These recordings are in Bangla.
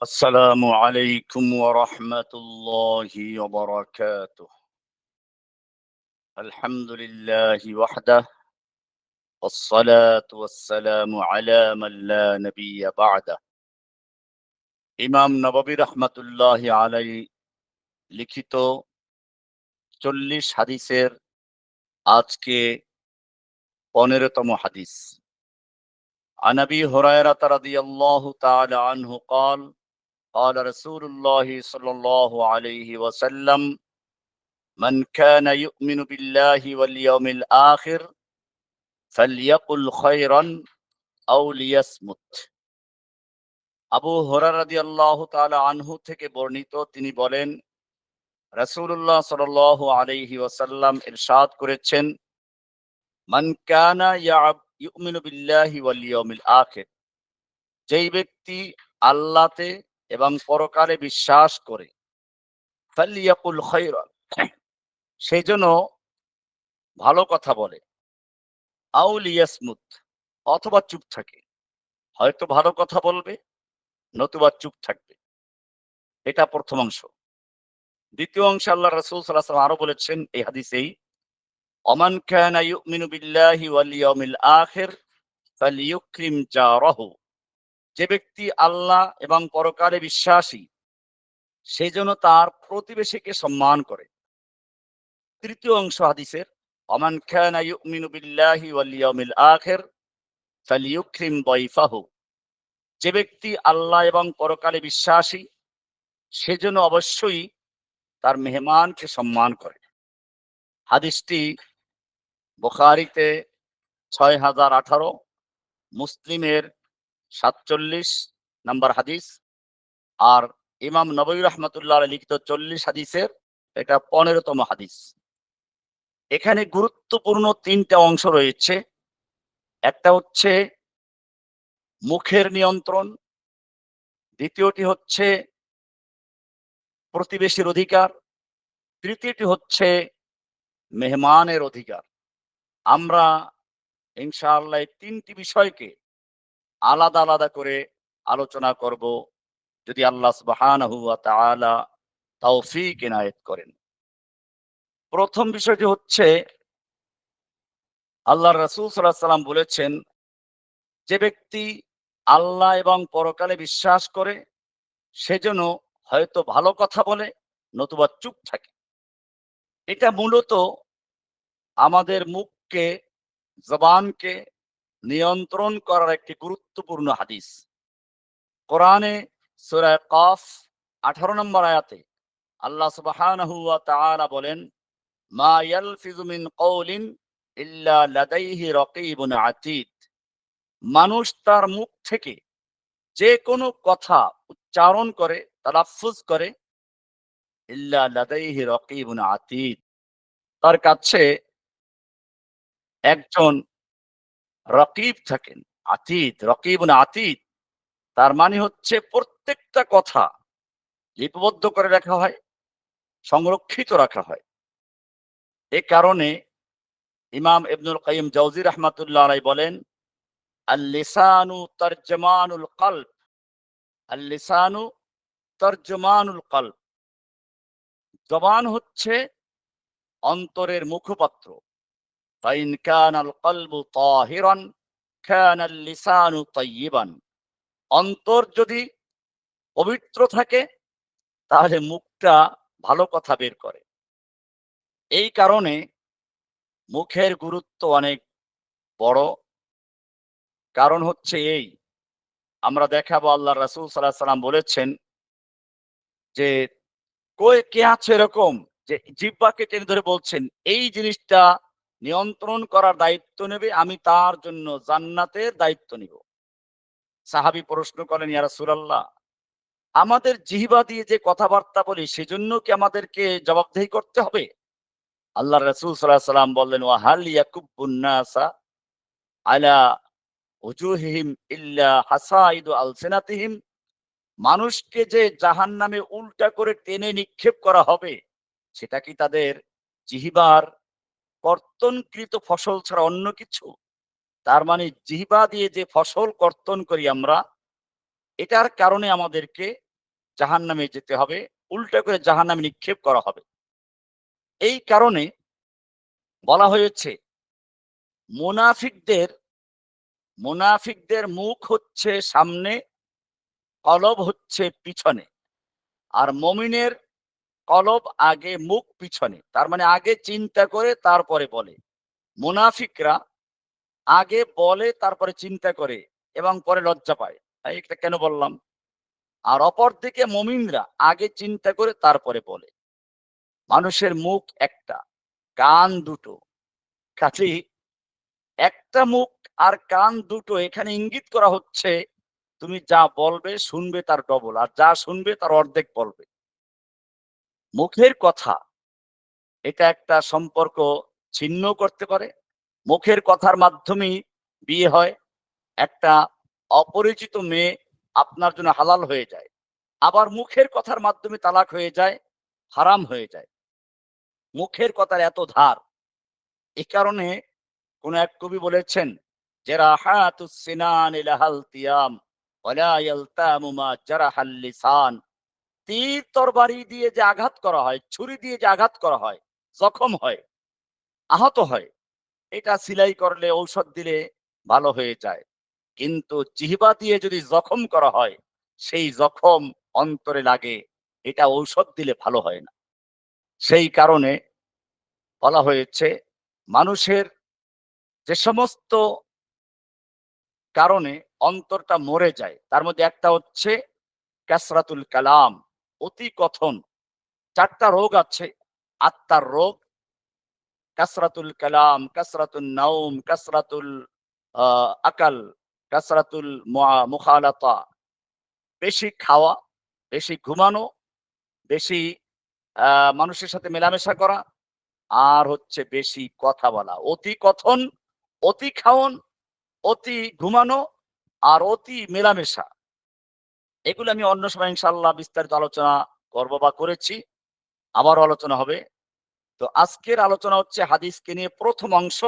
السلام عليكم ورحمة الله وبركاته. الحمد لله وحده والصلاة والسلام على من لا نبي بعده. ইমাম নববী রহমাতুল্লাহ আলাইহি লিখিত 40 হাদিসের আজকে 15তম হাদিস। عن أبي هريرة رضي الله تعالى عنه قال قال رسول الله صلى الله عليه وسلم من كان يؤمن بالله واليوم الآخر فليقل خيرا أو ليصمت। আবু হুরায়রা রাদিয়াল্লাহু তাআলা আনহু থেকে বর্ণিত, তিনি বলেন, রাসূলুল্লাহ সাল্লাল্লাহু আলাইহি ওয়াসাল্লাম ইরশাদ করেছেন, মান কানা ইউমিনু বিল্লাহি ওয়াল ইয়াউমিল আখির, যেই ব্যক্তি আল্লাহতে এবং পরকালে বিশ্বাস করে, ফালিয়াকুল খায়রান, সেই জন্য ভালো কথা বলে, আও লিয়াসমুত, অথবা চুপ থাকে। হয়তো ভালো কথা বলবে, নতুবা চুপ থাকবে। এটা প্রথম অংশ। দ্বিতীয় অংশে আল্লাহ রাসূল সাল্লাল্লাহু আলাইহি ওয়াসাল্লাম আরো বলেছেন এই হাদিসেই, ওমান কানা ইউমিনু বিল্লাহি ওয়াল ইয়াউমিল আখির ফালিয়ুকরিম জারাহু, যে ব্যক্তি আল্লাহ এবং পরকালে বিশ্বাসী, সেই জন্য তার প্রতিবেশীকে সম্মান করে। তৃতীয় অংশ হাদিসের, ওমান কানা ইউমিনু বিল্লাহি ওয়াল ইয়াউমিল আখির ফালিয়ুকরিম দাইফাহু, যে ব্যক্তি আল্লাহ এবং পরকালে বিশ্বাসী, সেজন্য অবশ্যই তার মেহমানকে সম্মান করে। হাদিসটি বুখারীতে ৬০১৮, মুসলিমের ৪৭ নম্বর হাদিস, আর ইমাম নববী রাহমাতুল্লাহ আলাইহি লিখিত ৪০ হাদিসের এটা ১৫তম হাদিস। এখানে গুরুত্বপূর্ণ ৩টা অংশ রয়েছে। একটা হচ্ছে মুখের নিয়ন্ত্রণ, দ্বিতীয়টি হচ্ছে প্রতিবেশীর অধিকার, তৃতীয়টি হচ্ছে মেহমানের অধিকার। আমরা ইনশাআল্লাহ এই ৩টি বিষয়কে আলাদা আলাদা করে আলোচনা করব, যদি আল্লাহ সুবহানাহু ওয়া তাআলা তৌফিক ইনায়েত করেন। প্রথম বিষয়টি হচ্ছে, আল্লাহর রাসূল সাল্লাল্লাহু আলাইহি ওয়াসাল্লাম বলেছেন, যে ব্যক্তি আল্লাহ এবং পরকালে বিশ্বাস করে, সেজন্য হয়তো ভালো কথা বলে, নতুবা চুপ থাকে। এটা মূলত আমাদের মুখকে, জবানকে নিয়ন্ত্রণ করার একটি গুরুত্বপূর্ণ হাদিস। কোরআনে সূরা কফ 18 নম্বর আয়াতে আল্লাহ সুবহানাহু ওয়া তাআলা বলেন, মা ইয়ালফিযু মিন কওলিন ইল্লা লাদাইহি রাকীবুন আতীদ, মানুষ তার মুখ থেকে যে কোনো কথা উচ্চারণ করে, তালাফফুজ করে, ইল্লা লাদাইহি রাকীবুন আতীদ, তার কাছে একজন রকিব থাকেন। আতীদ, রকিবুন আতীদ, তার মানে হচ্ছে প্রত্যেকটা কথা লিপিবদ্ধ করে রাখা হয়, সংরক্ষিত রাখা হয়। এ কারণে ইমাম ইবনুল কাইয়িম জাওজি রাহমাতুল্লাহ আলাইহি বলেন, আল লিসানু তারজমানুল কলব, আল লিসানু তারজমানুল কলব, জবান হচ্ছে অন্তরের মুখপাত্র। ফাইন কানাল কলবু তাহিরান কানাল লিসানু তাইয়িবান, অন্তর যদি পবিত্র থাকে, তাহলে মুখটা ভালো কথা বের করে। এই কারণে মুখের গুরুত্ব অনেক বড়। কারণ হচ্ছে এই, আমরা দেখাবো আল্লাহর রাসূল সাল্লাল্লাহু আলাইহি ওয়াসাল্লাম বলেছেন যে, কে আছে এরকম যে জিহ্বাকে টেনে ধরে বলছেন, এই জিনিসটা নিয়ন্ত্রণ করার দায়িত্ব নেবে, আমি তার জন্য জান্নাতের দায়িত্ব নিব। সাহাবী প্রশ্ন করেন, ইয়া রাসূলুল্লাহ, আমাদের জিহ্বা দিয়ে যে কথাবার্তা বলি, সেজন্য কি আমাদেরকে জবাবদিহি করতে হবে? আল্লাহর রাসূল সাল্লাল্লাহু আলাইহি ওয়াসাল্লাম বললেন, ওয়া হাল ইয়াকুব্বুন নাসা আলা উজুহিহিম ইল্লা হাসাইদু আলসিনাতিহিম, মানুষকে যে জাহান্নামে উল্টা করে টেনে নিক্ষেপ করা হবে, সেটা কি তাদের জিহ্বার কর্তনকৃত ফসল ছাড়া অন্য কিছু? তার মানে জিহ্বা দিয়ে যে ফসল কর্তন করি আমরা, এটার কারণে আমাদেরকে জাহান্নামে যেতে হবে, উল্টো করে জাহান্নামে নিক্ষেপ করা হবে। এই কারণে বলা হয়েছে মুনাফিকদের মুনাফিকদের মুখ হচ্ছে সামনে, কলব হচ্ছে পিছনে। আর মুমিনের কলব আগে, মুখ পিছনে। তার মানে আগে চিন্তা করে তারপরে বলে। মুনাফিকরা আগে বলে তারপরে চিন্তা করে এবং পরে লজ্জা পায়। তাই এটা কেন বললাম? আর অপরদিকে মুমিনরা আগে চিন্তা করে তারপরে বলে। মানুষের মুখ একটা, কান দুটো। কাজেই একটা মুখ আর কান দুটো, এখানে ইঙ্গিত করা হচ্ছে তুমি যা বলবে শুনবে তার ডবল, আর যা শুনবে তার অর্ধেক বলবে। মুখের কথা এটা একটা সম্পর্ক ছিন্ন করতে পারে। মুখের কথার মাধ্যমেই বিয়ে হয়। একটা অপরিচিত মেয়ে আপনার জন্য হালাল হয়ে যায়। আবার মুখের কথার মাধ্যমে তালাক হয়ে যায়, হারাম হয়ে যায়। মুখের কথার এত ধার। এ কারণে কোন এক কবি বলেছেন, জারাহাতুস সিনানি লাহাল তিয়াম ওয়ালা ইয়ালতামু মা জারাহাল লিসান। তীর তরবারি দিয়ে যে আঘাত করা হয়, ছুরি দিয়ে যে আঘাত করা হয়, জখম হয়, আহত হয়, এটা সিলাই করলে, ঔষধ দিলে ভালো হয়ে যায়। কিন্তু জিহ্বা দিয়ে যদি জখম করা হয়, সেই জখম অন্তরে লাগে, এটা ঔষধ দিলে ভালো হয় না। সেই কারণে বলা হয়েছে মানুষের যে সমস্ত কারণে অন্তরটা মরে যায়, তার মধ্যে একটা হচ্ছে কাসরাতুল কালাম, অতি কথন। ৪টা রোগ আছে আত্মার রোগ: কাসরাতুল কালাম, কাসরাতুল নাউম, কাসরাতুল আকাল, কাসরাতুল মুখালাতা। বেশি খাওয়া, বেশি ঘুমানো, বেশি মানুষের সাথে মেলামেশা করা, আর হচ্ছে বেশি কথা বলা। অতি কথন, অতি খাওন, অতি ঘুমানো, আর অতি মেলামেশা। এগুলো আমি অন্য সময় ইনশাআল্লাহ বিস্তারিত আলোচনা করব বা করেছি, আবারও আলোচনা হবে। তো আজকের আলোচনা হচ্ছে হাদিসকে নিয়ে প্রথম অংশ।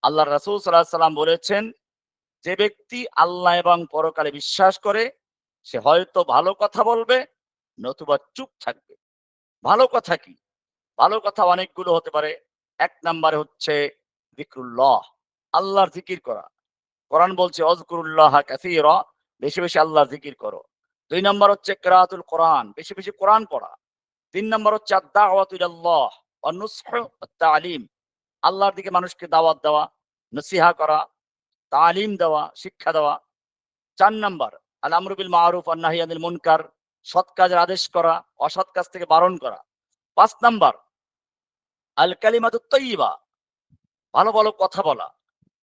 আল্লাহ রাসূল সাল্লাল্লাহু আলাইহি সাল্লাম বলেছেন, যে ব্যক্তি আল্লাহ এবং পরকালে বিশ্বাস করে সে হয়তো ভালো কথা বলবে, নতুবা চুপ থাকবে। ভালো কথা কি? ভালো কথা অনেকগুলো হতে পারে। ১ নাম্বারে হচ্ছে যিকরুল্লাহ, আল্লাহর জিকির করা। কোরআন বলছে অযকুরুল্লাহা কাসীরা, বেশি বেশি আল্লাহর জিকির করো। ২ নাম্বার হচ্ছে কিরাআতুল কোরআন, বেশি বেশি কোরআন পড়া। ৩ নাম্বার হচ্ছে আদ-দাওয়াতু ইলাল্লাহ ওয়ান নুসহু ওয়াত তালিম, আল্লাহর দিকে মানুষকে দাওয়াত দেওয়া, নসিহা করা, তালিম দেওয়া, শিক্ষা দেওয়া। ৪ নাম্বার আল আমরু বিল মারুফ ওয়ান নাহি আনিল মুনকার, সৎ কাজের আদেশ করা, অসৎ কাজ থেকে বারণ করা। ৫ নাম্বার আল কালিমাতুত তাইয়্যিবা, ভালো ভালো কথা বলা।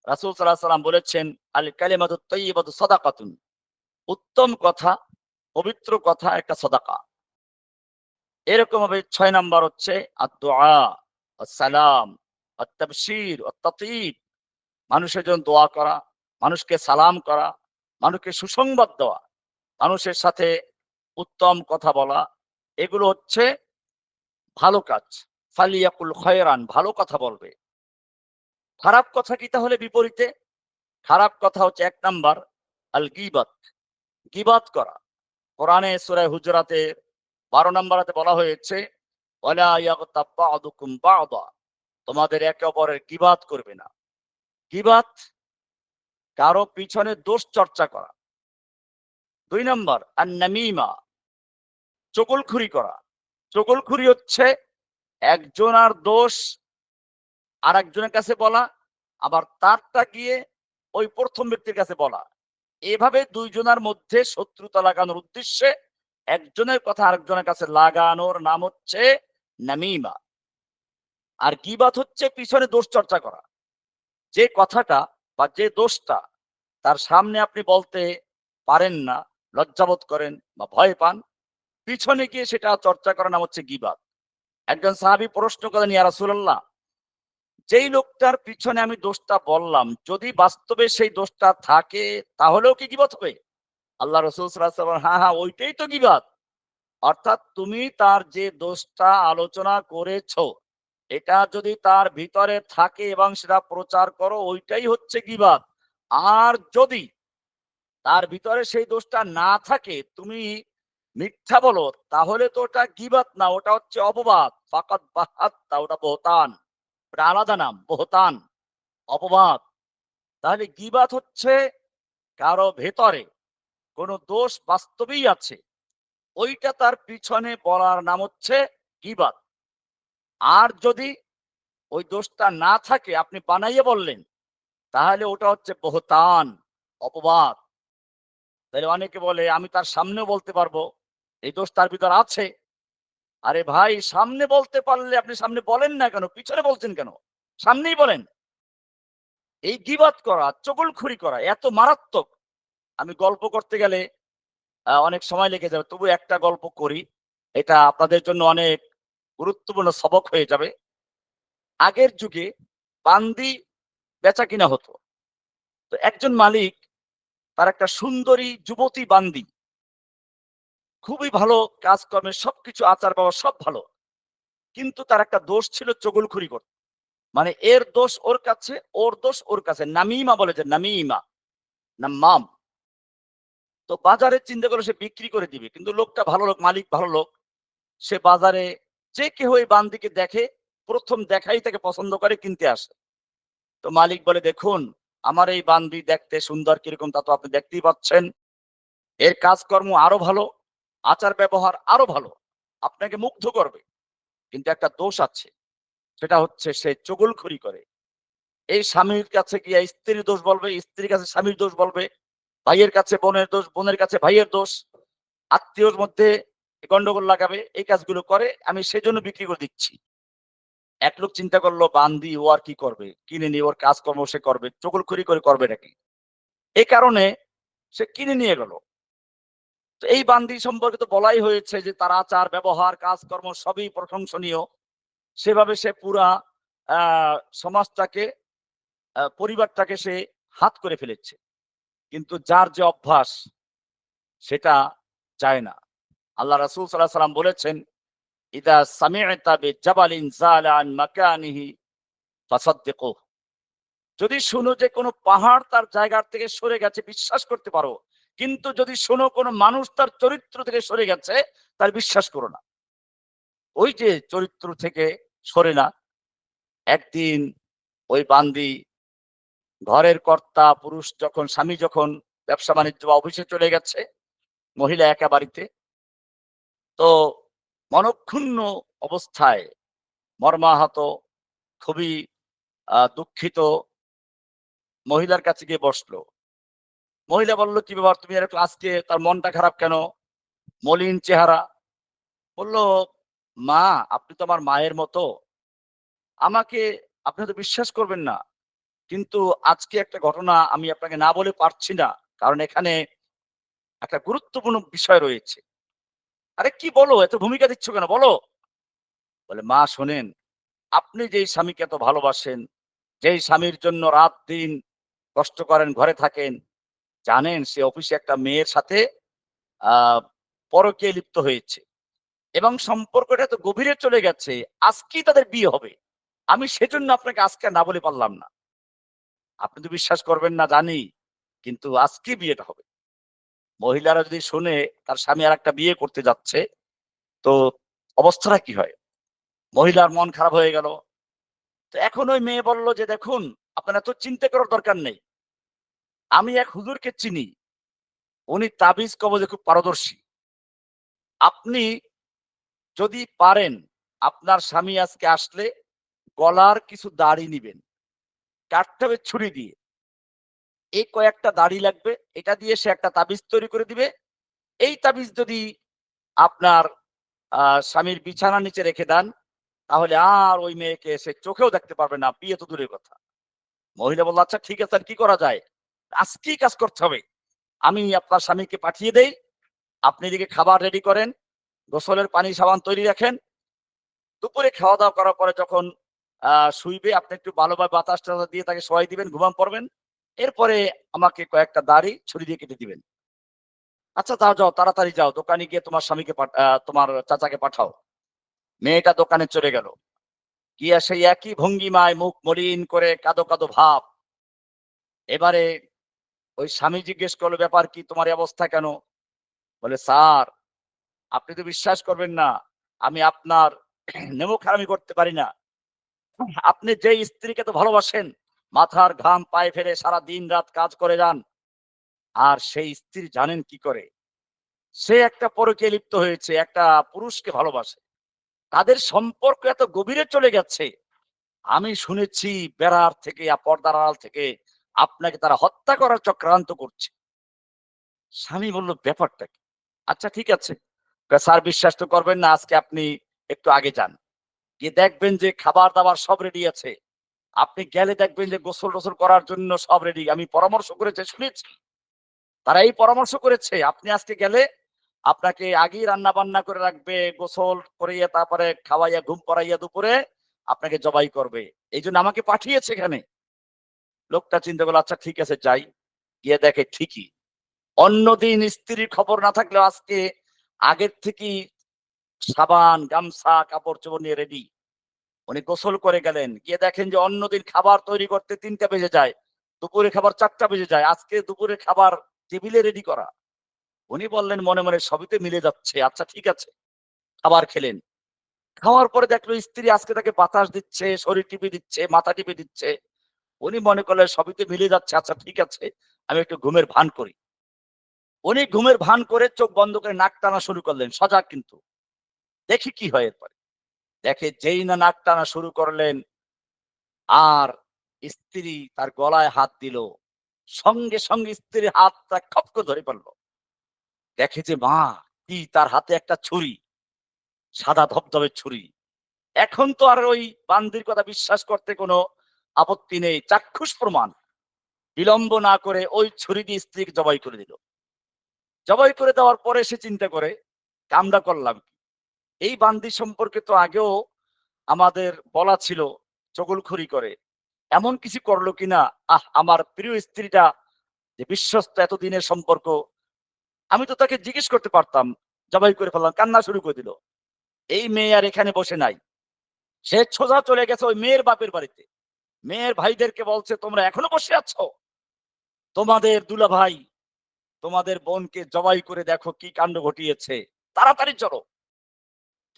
রাসূল সাল্লাল্লাহু আলাইহি সাল্লাম বলেছেন, আল কালিমাতুত তাইয়্যিবাতু সাদাকাতুন, উত্তম কথা, পবিত্র কথা একটা সাদাকা। এরকম ভাবে ৬ নাম্বার হচ্ছে আদ-দুআ, আস-সালাম, আত-তাবশীর, আত-তাতয়ীব, মানুষের জন্য দোয়া করা, মানুষকে সালাম করা, মানুষকে সুসংবাদ দেওয়া, মানুষের সাথে উত্তম কথা বলা। এগুলো হচ্ছে ভালো কাজ। ফালিয়াকুল খায়রান, ভালো কথা বলবে। খারাপ কথা কি তাহলে বিপরীতে? খারাপ কথা হচ্ছে ১ নাম্বার আল গীবাত, গীবাত করা। কোরআনে সূরা হুজুরাতের ১২ নাম্বার আয়াতে বলা হয়েছে, ওয়ালা ইয়াগতাব বা'দুকুম বা'দা, তোমাদের একে অপরের গীবাত করবে না। গীবাত কারো পিছনে দোষ চর্চা করা। ২ নাম্বার আন-নামিমা, চগলখুরি করা। চগলখুরি হচ্ছে একজনার দোষ আরেকজনের কাছে বলা, আবার তারটা গিয়ে ওই ১ম ব্যক্তির কাছে বলা। এভাবে ২ জনের মধ্যে শত্রুতা লাগানোর উদ্দেশ্যে একজনের কথা আরেকজনের কাছে লাগানোর নাম হচ্ছে নামিমা। আর গীবাত হচ্ছে পিছনে দোষ চর্চা করা। যে কথাটা বা যে দোষটা তার সামনে আপনি বলতে পারেন না, লজ্জাবোধ করেন বা ভয় পান, পিছনে গিয়ে সেটা চর্চা করার নাম হচ্ছে গীবাত। একজন সাহাবী প্রশ্ন করেন, ইয়া রাসূলুল্লাহ, যেই লোকটার পিছনে আমি দোষটা বললাম, যদি বাস্তবে সেই দোষটা থাকে তাহলেও কি গীবত হবে? আল্লাহ রাসূল সাল্লাল্লাহু আলাইহি ওয়াসাল্লাম, হ্যাঁ, হ্যাঁ, ওইটাই তো গীবত। অর্থাৎ তুমি তার যে দোষটা আলোচনা করেছো, এটা যদি তার ভিতরে থাকে এবং সেটা প্রচার করো, ওইটাই হচ্ছে গীবত। আর যদি তার ভিতরে সেই দোষটা না থাকে, তুমি মিথ্যা বলো, তাহলে তো ওটা গীবাত না, ওটা হচ্ছে অপবাদ। ফাকাত বাহাত্তা, ওটা বহতান। ওটা আলাদা নাম, বহতান, অপবাদ। তাহলে গীবাত হচ্ছে কারো ভেতরে কোনো দোষ বাস্তবেই আছে, ওইটা তার পিছনে বলার নাম হচ্ছে গীবাত। আর যদি ওই দোষটা না থাকে, আপনি বানাইয়ে বললেন, তাহলে ওটা হচ্ছে বহতান, অপবাদ। তাহলে অনেকে বলে আমি তার সামনেও বলতে পারবো এই দোষ তার ভিতর আছে। আরে ভাই, সামনে বলতে পারলে আপনি সামনে বলেন না কেন? পিছনে বলছেন কেন? সামনেই বলেন। এই গীবাত করা, চগলখড়ি করা এত মারাত্মক। আমি গল্প করতে গেলে অনেক সময় লেগে যাবে। তবু একটা গল্প করি। এটা আপনাদের জন্য অনেক গুরুত্বপূর্ণ সবক হয়ে যাবে। আগের যুগে বান্দি বেচা-কিনা হতো। তো একজন মালিক, তার একটা সুন্দরী যুবতী বান্দি, খুবই ভালো কাজকর্মে, সবকিছু আচার-ব্যবহার সব ভালো। কিন্তু তার একটা দোষ ছিল, চগলখড়ি করত। মানে এর দোষ ওর কাছে, ওর দোষ ওর কাছে। নামিমা বলে, যে নামিমা, নাম্মাম। তো বাজারে চিন্তা করে সে বিক্রি করে দিবে। কিন্তু লোকটা ভালো লোক, মালিক ভালো লোক। সে বাজারে যে কেউ এই বান্দিকে দেখে, ১ম দেখাই তাকে পছন্দ করে, কিনতে আসে। তো মালিক বলে, দেখুন আমার এই বান্দি দেখতে সুন্দর কিরকম তা তো আপনি দেখতেই পাচ্ছেন। এর কাজকর্ম আরো ভালো, আচার ব্যবহার আরো ভালো, আপনাকে মুগ্ধ করবে। কিন্তু একটা দোষ আছে, সেটা হচ্ছে সে চগলখড়ি করে। এই স্বামীর কাছে গিয়ে স্ত্রীর দোষ বলবে, স্ত্রীর কাছে স্বামীর দোষ বলবে, ভাইয়ের কাছে বোনের দোষ, বোনের কাছে ভাইয়ের দোষ, আত্মীয়র মধ্যে গন্ডগোল লাগাবে। এই কাজগুলো করে, আমি সেজন্য বিক্রি করে দিচ্ছি। এক লোক চিন্তা করলো, বান্দি ও আর কি করবে, কিনে নিয়ে ওর কাজকর্ম সে করবে, চগলখড়ি করে করবে নাকি? এই কারণে সে কিনে নিয়ে গেল। তো এই বান্দি সম্পর্কে তো বলাই হয়েছে যে তার আচার ব্যবহার কাজকর্ম সবই প্রশংসনীয়। সেভাবে সে পুরা সমাজটাকে, পরিবারটাকে সে হাত করে ফেলেছে। কিন্তু যার যে অভ্যাস, সেটা যায় না। আল্লাহ রাসূল সাল্লাল্লাহু আলাইহি ওয়াসাল্লাম বলেছেন, ইদা সামি'তা বিজাবালিন যালা আন মাকানিহি ফাসাদ্দিকুহু। যদি শোনো যে কোনো পাহাড় তার জায়গার থেকে সরে গেছে, বিশ্বাস করতে পারো। কিন্তু যদি শোনো কোনো মানুষ তার চরিত্র থেকে সরে গেছে, তার বিশ্বাস করো না। ওই যে চরিত্র থেকে সরে না। একদিন ওই বান্দি, ঘরের কর্তা পুরুষ যখন, স্বামী যখন ব্যবসা-বাণিজ্য বা অফিসে চলে গেছে, মহিলা একা বাড়িতে। তো মনক্ষুণ্ণ অবস্থায়, মর্মাহত, খুবই দুঃখিত, মহিলার কাছে গিয়ে বসলো। মহিলা বলল, কি ব্যাপার, তুমি এরকম আজকে, তার মনটা খারাপ কেন? মলিন চেহারা। বলল, মা, আপনি তো আমার মায়ের মতো। আমাকে আপনি হয়তো বিশ্বাস করবেন না। কিন্তু আজকে একটা ঘটনা আমি আপনাকে না বলে পারছি না। কারণ এখানে একটা গুরুত্বপূর্ণ বিষয় রয়েছে। আরে কি বলো? এত ভূমিকা দিচ্ছ কেন? বলো। বলে, মা শোনেন, আপনি যেই স্বামীকে এত ভালোবাসেন, যেই স্বামীর জন্য রাত-দিন কষ্ট করেন, ঘরে থাকেন, জানেন সে অফিসে একটা মেয়ের সাথে আ পরকীয়ায় লিপ্ত হয়েছে। এবং সম্পর্কটা এত গভীরে চলে গেছে, আজকেই তাদের বিয়ে হবে। আমি সেজন্য আপনাকে আজকে আর না বলে পারলাম না। আপনি তো বিশ্বাস করবেন না জানি, কিন্তু আজকেই বিয়েটা হবে। মহিলারা যদি শোনে তার স্বামী আরেকটা বিয়ে করতে যাচ্ছে, তো অবস্থাটা কি হয়? মহিলার মন খারাপ হয়ে গেল। তো এখন ওই মেয়ে বলল যে, দেখুন আপনার এত চিন্তা করার দরকার নেই। আমি এক হুজুরকে চিনি। উনি তাবিজ কবজে খুব পারদর্শী। আপনি যদি পারেন, আপনার স্বামী আজকে আসলে গলার কিছু দাড়ি নিবেন। কাটতে হবে ছুরি দিয়ে। এই কয়েকটা দাড়ি লাগবে। এটা দিয়ে সে একটা তাবিজ তৈরি করে দিবে। এই তাবিজ যদি আপনার স্বামীর বিছানার নিচে রেখে দেন, তাহলে আর ওই মেয়েকে সে চোখেও দেখতে পারবে না, বিয়ে তো দূরের কথা। মহিলা বলল, আচ্ছা ঠিক আছে, আর কি করা যায়? আজকেই কাজ করতে হবে। আমি আপনার স্বামীকে পাঠিয়ে দেই। আপনি এদিকে খাবার রেডি করেন, গোসলের পানি সাবান তৈরি রাখেন। দুপুরে খাওয়া-দাওয়া করার পরে যখন শুইবে, আপনি একটু ভালোভাবে বাতাস-টাতাস দিয়ে তাকে শোয়াই দিবেন, ঘুমাম পড়বেন। এরপরে আমাকে কয়েকটা দাড়ি ছুরি দিয়ে কেটে দিবেন। আচ্ছা যাও, যাও তাড়াতাড়ি যাও। দোকানে গিয়ে তোমার স্বামীকে তোমার চাচাকে পাঠাও। মেয়েটা দোকানে চলে গেল। গিয়া সেই একই ভঙ্গিমায় মুখ মলিন করে কাঁদো, কাঁদো ভাব। এবারে ওই স্বামী জিজ্ঞেস করলো, ব্যাপার কি? তোমার এই অবস্থা কেন? বলে, স্যার আপনি তো বিশ্বাস করবেন না, আমি আপনার নেমোখারামি করতে পারি না। আপনি যেই স্ত্রীকে তো ভালোবাসেন, মাথার ঘাম পায়ে ফেলে সারা দিন রাত কাজ করে যান, আর সেই স্ত্রী জানেন কি করে? সে একটা পরকীয়ায় লিপ্ত হয়েছে, একটা পুরুষকে ভালোবাসে। তাদের সম্পর্ক এত গভীরে চলে গেছে। আমি শুনেছি বেড়ার থেকে পর্দার আড়াল থেকে আপনাকে তারা হত্যা করার চক্রান্ত করছে। স্বামী বলল, ব্যাপারটা কি? আচ্ছা ঠিক আছে। স্যার বিশ্বাস তো করবেন না, আজকে আপনি একটু আগে যান। গিয়ে দেখবেন যে খাবার-দাবার সব রেডি আছে। আপনি গেলে দেখবেন যে গোসল-টোসল করার জন্য সব রেডি। আমি পরামর্শ করেছি, শুনেছি। তারা এই পরামর্শ করেছে, আপনি আজকে গেলে আপনাকে আগেই রান্না-বান্না করে রাখবে, গোসল করিয়ে তারপরে খাওয়াইয়া ঘুম পাড়াইয়া দুপুরে আপনাকে জবাই করবে। এইজন্য আমাকে পাঠিয়েছে এখানে। লোকটা চিন্তা করলো, আচ্ছা ঠিক আছে যাই। গিয়ে দেখে ঠিকই। অন্যদিন স্ত্রীর খবর না থাকলেও আজকে আগের থেকেই সাবান, গামছা, কাপড়-চোপড় নিয়ে রেডি। উনি গোসল করে গেলেন। গিয়ে দেখেন যে অন্যদিন খাবার তৈরি করতে ৩টা বেজে যায়। দুপুরে খাবার ৪টা বেজে যায়। আজকে দুপুরে খাবার টেবিলে রেডি করা। উনি বললেন মনে, মনে সবই তো মিলে যাচ্ছে। আচ্ছা ঠিক আছে। খাবার খেলেন। খাওয়ার পরে দেখলো স্ত্রী আজকে তাকে বাতাস দিচ্ছে, শরীর টিপে দিচ্ছে, মাথা টিপে দিচ্ছে। উনি মনে করলেন সবই তো মিলে যাচ্ছে। আচ্ছা ঠিক আছে। আমি একটু ঘুমের ভান করি। উনি ঘুমের ভান করে চোখ বন্ধ করে নাক টানা শুরু করলেন। সজাগ কিন্তু। দেখি কি হয় এরপরে। দেখে যেই না নাক টানা শুরু করলেন, আর স্ত্রী তার গলায় হাত দিল। সঙ্গে, সঙ্গে স্ত্রীর হাতটা খপ করে ধরে ফেলল। দেখে যে মা, কি তার হাতে একটা ছুরি, সাদা ধবধবে ছুরি। এখন তো আর ওই বান্দির কথা বিশ্বাস করতে কোনো আপত্তি নেই। চাক্ষুষ প্রমাণ। বিলম্ব না করে ওই ছুরি দিয়ে স্ত্রীকে জবাই করে দিল। জবাই করে দেওয়ার পরে সে চিন্তা করে, কামড়া করলাম কি? এই বান্দি সম্পর্কে তো আগেও আমাদের বলা ছিল, চগলখড়ি করে। এমন কিছু করলো কিনা? আমার প্রিয় স্ত্রীটা যে বিশ্বস্ত এতদিনের সম্পর্ক, আমি তো তাকে জিজ্ঞেস করতে পারতাম। জবাই করে ফেললাম। কান্না শুরু করে দিল। এই মেয়ে আর এখানে বসে নাই। সে সোজা চলে গেছে ওই মেয়ের বাপের বাড়িতে। মেয়ের ভাইদেরকে বলছে, তোমরা এখনো বসে আছো? তোমাদের দুলাভাই তোমাদের বোনকে জবাই করে দেখো কি কাণ্ড ঘটিয়েছে। তাড়াতাড়ি চলো।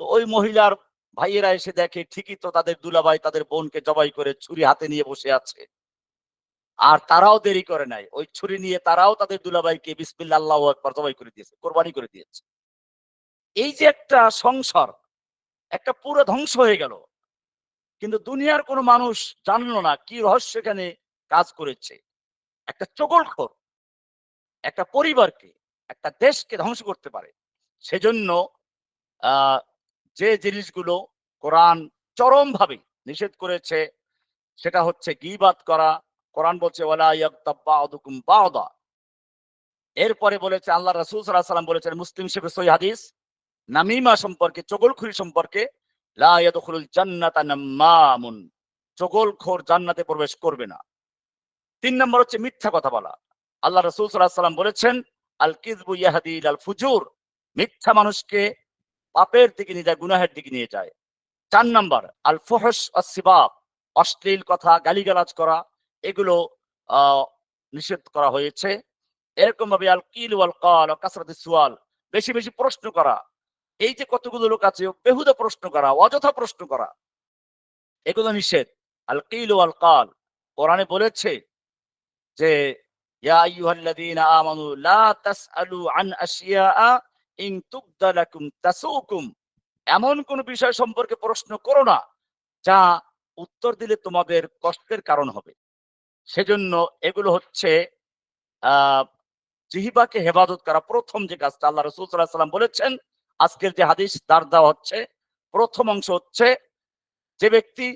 তো ওই মহিলার ভাইয়েরা এসে দেখে ঠিকই তো তাদের দুলাভাই তাদের বোনকে জবাই করে ছুরি হাতে নিয়ে বসে আছে। আর তারাও দেরি করে নাই। ওই ছুরি নিয়ে তারাও তাদের দুলাভাইকে বিসমিল্লাহ আল্লাহু আকবার জবাই করে দিয়েছে। কোরবানি করে দিয়েছে। এই যে একটা সংসার, একটা পুরো ধ্বংস হয়ে গেল। কিন্তু দুনিয়ার কোন মানুষ জানলো না কি রহস্য এখানে কাজ করেছে। একটা চগলখোর একটা পরিবারকে, একটা দেশকে ধ্বংস করতে পারে। সেজন্য আ যে জিনিসগুলো কোরআন চরমভাবে নিষেধ করেছে সেটা হচ্ছে গীবাত করা। কোরআন বলছে ওয়ালা ইয়াগতাব বা'দুকুম বা'দা। এরপরে বলেছে আল্লাহ রাসূল সাল্লাল্লাহু আলাইহি ওয়াসাল্লাম বলেছেন মুসলিম শরীফের সহিহ হাদিস, নামিমা সম্পর্কে, চগলখুরি সম্পর্কে, লা ইয়াদখুলুল জান্নাতা নাম্মামুন। চগলখোর জান্নাতে প্রবেশ করবে না। ৩ নম্বর হচ্ছে মিথ্যা কথা বলা। আল্লাহ রাসূল সাল্লাল্লাহু আলাইহি ওয়াসাল্লাম বলেছেন, আল কিযবু ইয়াহদি ইলাল ফুজুর। মিথ্যা মানুষকে পাপের দিকে নিয়ে যায়, গুনাহের দিকে নিয়ে যায়। ৪ নাম্বার আল ফুহশ ওয়াস-সিবাব। অশ্লীল কথা, গালিগালাজ করা, এগুলো আ নিষেধ করা হয়েছে। এরকম ভাবে আল কিল ওয়াল কাল ওয়া কাসরাতুস সুয়াল। বেশি, বেশি প্রশ্ন করা। এই যে কতগুলো লোক আছে বেহুদা প্রশ্ন করা, অযথা প্রশ্ন করা, এগুলো নিষেধ। আল কিল ওয়াল কাল। কোরআনে বলেছে যে ইয়া আইয়ুহাল্লাযীনা আমানু লা তাসআলু আন আশিয়াআ ইন তুবদা লাকুম তাসুকুম। এমন কোন বিষয় সম্পর্কে প্রশ্ন করো না যা উত্তর দিলে তোমাদের কষ্টের কারণ হবে। সেজন্য এগুলো হচ্ছে আ জিহ্বাকে হেফাজত করা ১ম যে কাজটা আল্লাহ রাসূল সাল্লাল্লাহু আলাইহি ওয়াসাল্লাম বলেছেন। আজকের যে হাদিস দাঁড় দেওয়া হচ্ছে, ১ম অংশ হচ্ছে যে ব্যক্তি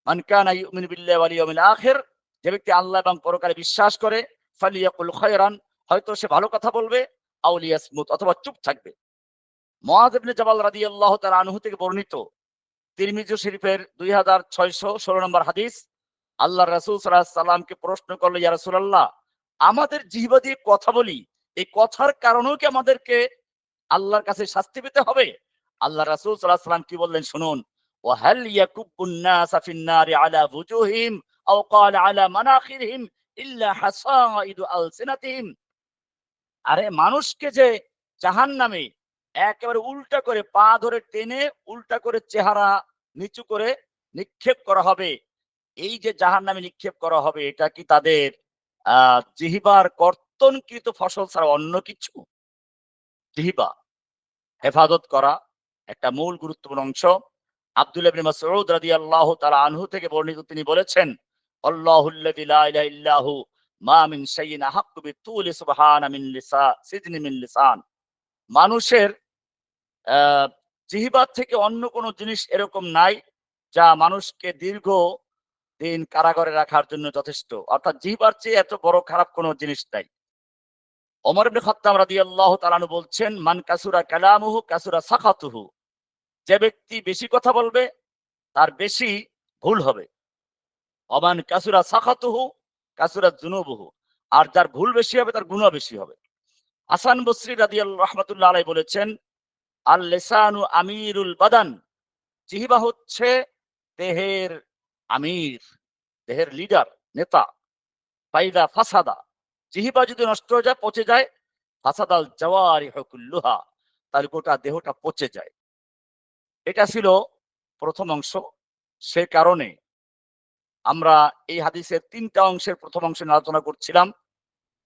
মান কানা ইউমিনু বিল্লাহি ওয়াল ইয়াউমিল আখির, যে ব্যক্তি আল্লাহ এবং পরকালে বিশ্বাস করে, ফালিয়াকুল খায়রান, হয়তো সে ভালো কথা বলবে, আও লিয়াসমুত, অথবা চুপ থাকবে। মুআয ইবনে জাবাল রাদিয়াল্লাহু তাআলা আনহু থেকে বর্ণিত, তিরমিজি শরীফের ২৬১৬ নম্বর হাদিস, আল্লাহর রাসূল সাল্লাল্লাহু আলাইহি সাল্লামকে প্রশ্ন করল, ইয়া রাসূলুল্লাহ, আমাদের জিহ্বা দিয়ে কথা বলি, এই কথার কারণেও কি আমাদেরকে আল্লাহর কাছে শাস্তি পেতে হবে? আল্লাহর রাসূল সাল্লাল্লাহু আলাইহি সাল্লাম কি বললেন শুনুন, ওয়া হাল ইয়াকুব্বুন নাসা ফিন নারি আলা বুজুহিম আও ক্বালা আলা মানাখিরিহিম ইল্লা হাসাইদু আলসিনাতিহিম। আরে মানুষকে যে জাহান্নামে একেবারে উল্টা করে পা ধরে টেনে উল্টা করে চেহারা নিচু করে নিক্ষেপ করা হবে। এই যে জাহান্নামে নিক্ষেপ করা হবে, এটা কি তাদের জিহ্বার কর্তনকৃত ফসল ছাড়া অন্য কিছু? জিহ্বা হেফাজত করা একটা মূল গুরুত্বপূর্ণ অংশ। আব্দুল্লাহ ইবনে মাসউদ রাদিয়াল্লাহু তাআলা আনহু থেকে বর্ণিত, তিনি বলেছেন, আল্লাহুল্লাযী লা ইলাহা ইল্লাহু মা মিন শাইইন আহাক্কু বিতুলি সুবহানা মিন সিজনি মিন লিসান। মানুষের আ জিহ্বার থেকে অন্য কোন জিনিস এরকম নাই যা মানুষকে দীর্ঘ দিন কারাগারে রাখার জন্য যথেষ্ট। অর্থাৎ জিহ্বার চেয়ে এত বড় খারাপ কোন জিনিস নাই। ওমর ইবনে খাত্তাব রাদিয়াল্লাহু তাআলা আনহু বলছেন, মান কাসুরা কালামুহু কাসুরা সাখাতুহু। যে ব্যক্তি বেশি কথা বলবে তার বেশি ভুল হবে। অমান কাসুরা সাখাতুহু কাসুরা যুনুবুহু। আর যার ভুল বেশি হবে তার গুনাহ বেশি হবে। হাসান বসরি রাদিয়াল্লাহু রাহমাতুল্লাহ আলাইহি বলেছেন, আল লিসানু আমিরুল বাদান। জিহ্বা হচ্ছে দেহের আমির, দেহের লিডার, নেতা। ফাইদা ফাসাদা, জিহ্বা যদি নষ্ট হয়ে যায়, পচে যায়, ফাসাদাল জাওয়ারিহু কুল্লুহা, তাহলে গোটা দেহটা পচে যায়। এটা ছিল প্রথম অংশ। সে কারণে আমরা এই হাদিসের ৩ টা অংশের প্রথম অংশ নিয়ে আলোচনা করছিলাম,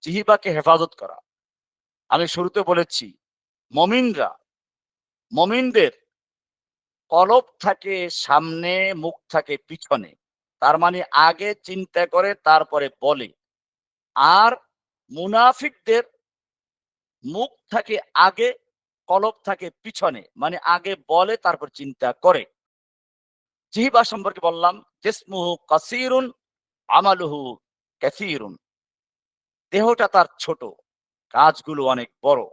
জিহ্বাকে হেফাজত করা। আমি শুরুতে বলেছি, মুমিনরা, মুমিনদের কলব থাকে সামনে, মুখ থাকে পিছনে। তার মানে আগে চিন্তা করে তারপরে বলে। আর মুনাফিকদের মুখ থাকে আগে, কলব থাকে পিছনে। মানে আগে বলে তারপর চিন্তা করে। জিহ্বা সম্পর্কে বললাম, জিসমুহু কাসীরুন আমালুহু কাসীরুন। দেহটা তার ছোট, কাজগুলো অনেক বড়।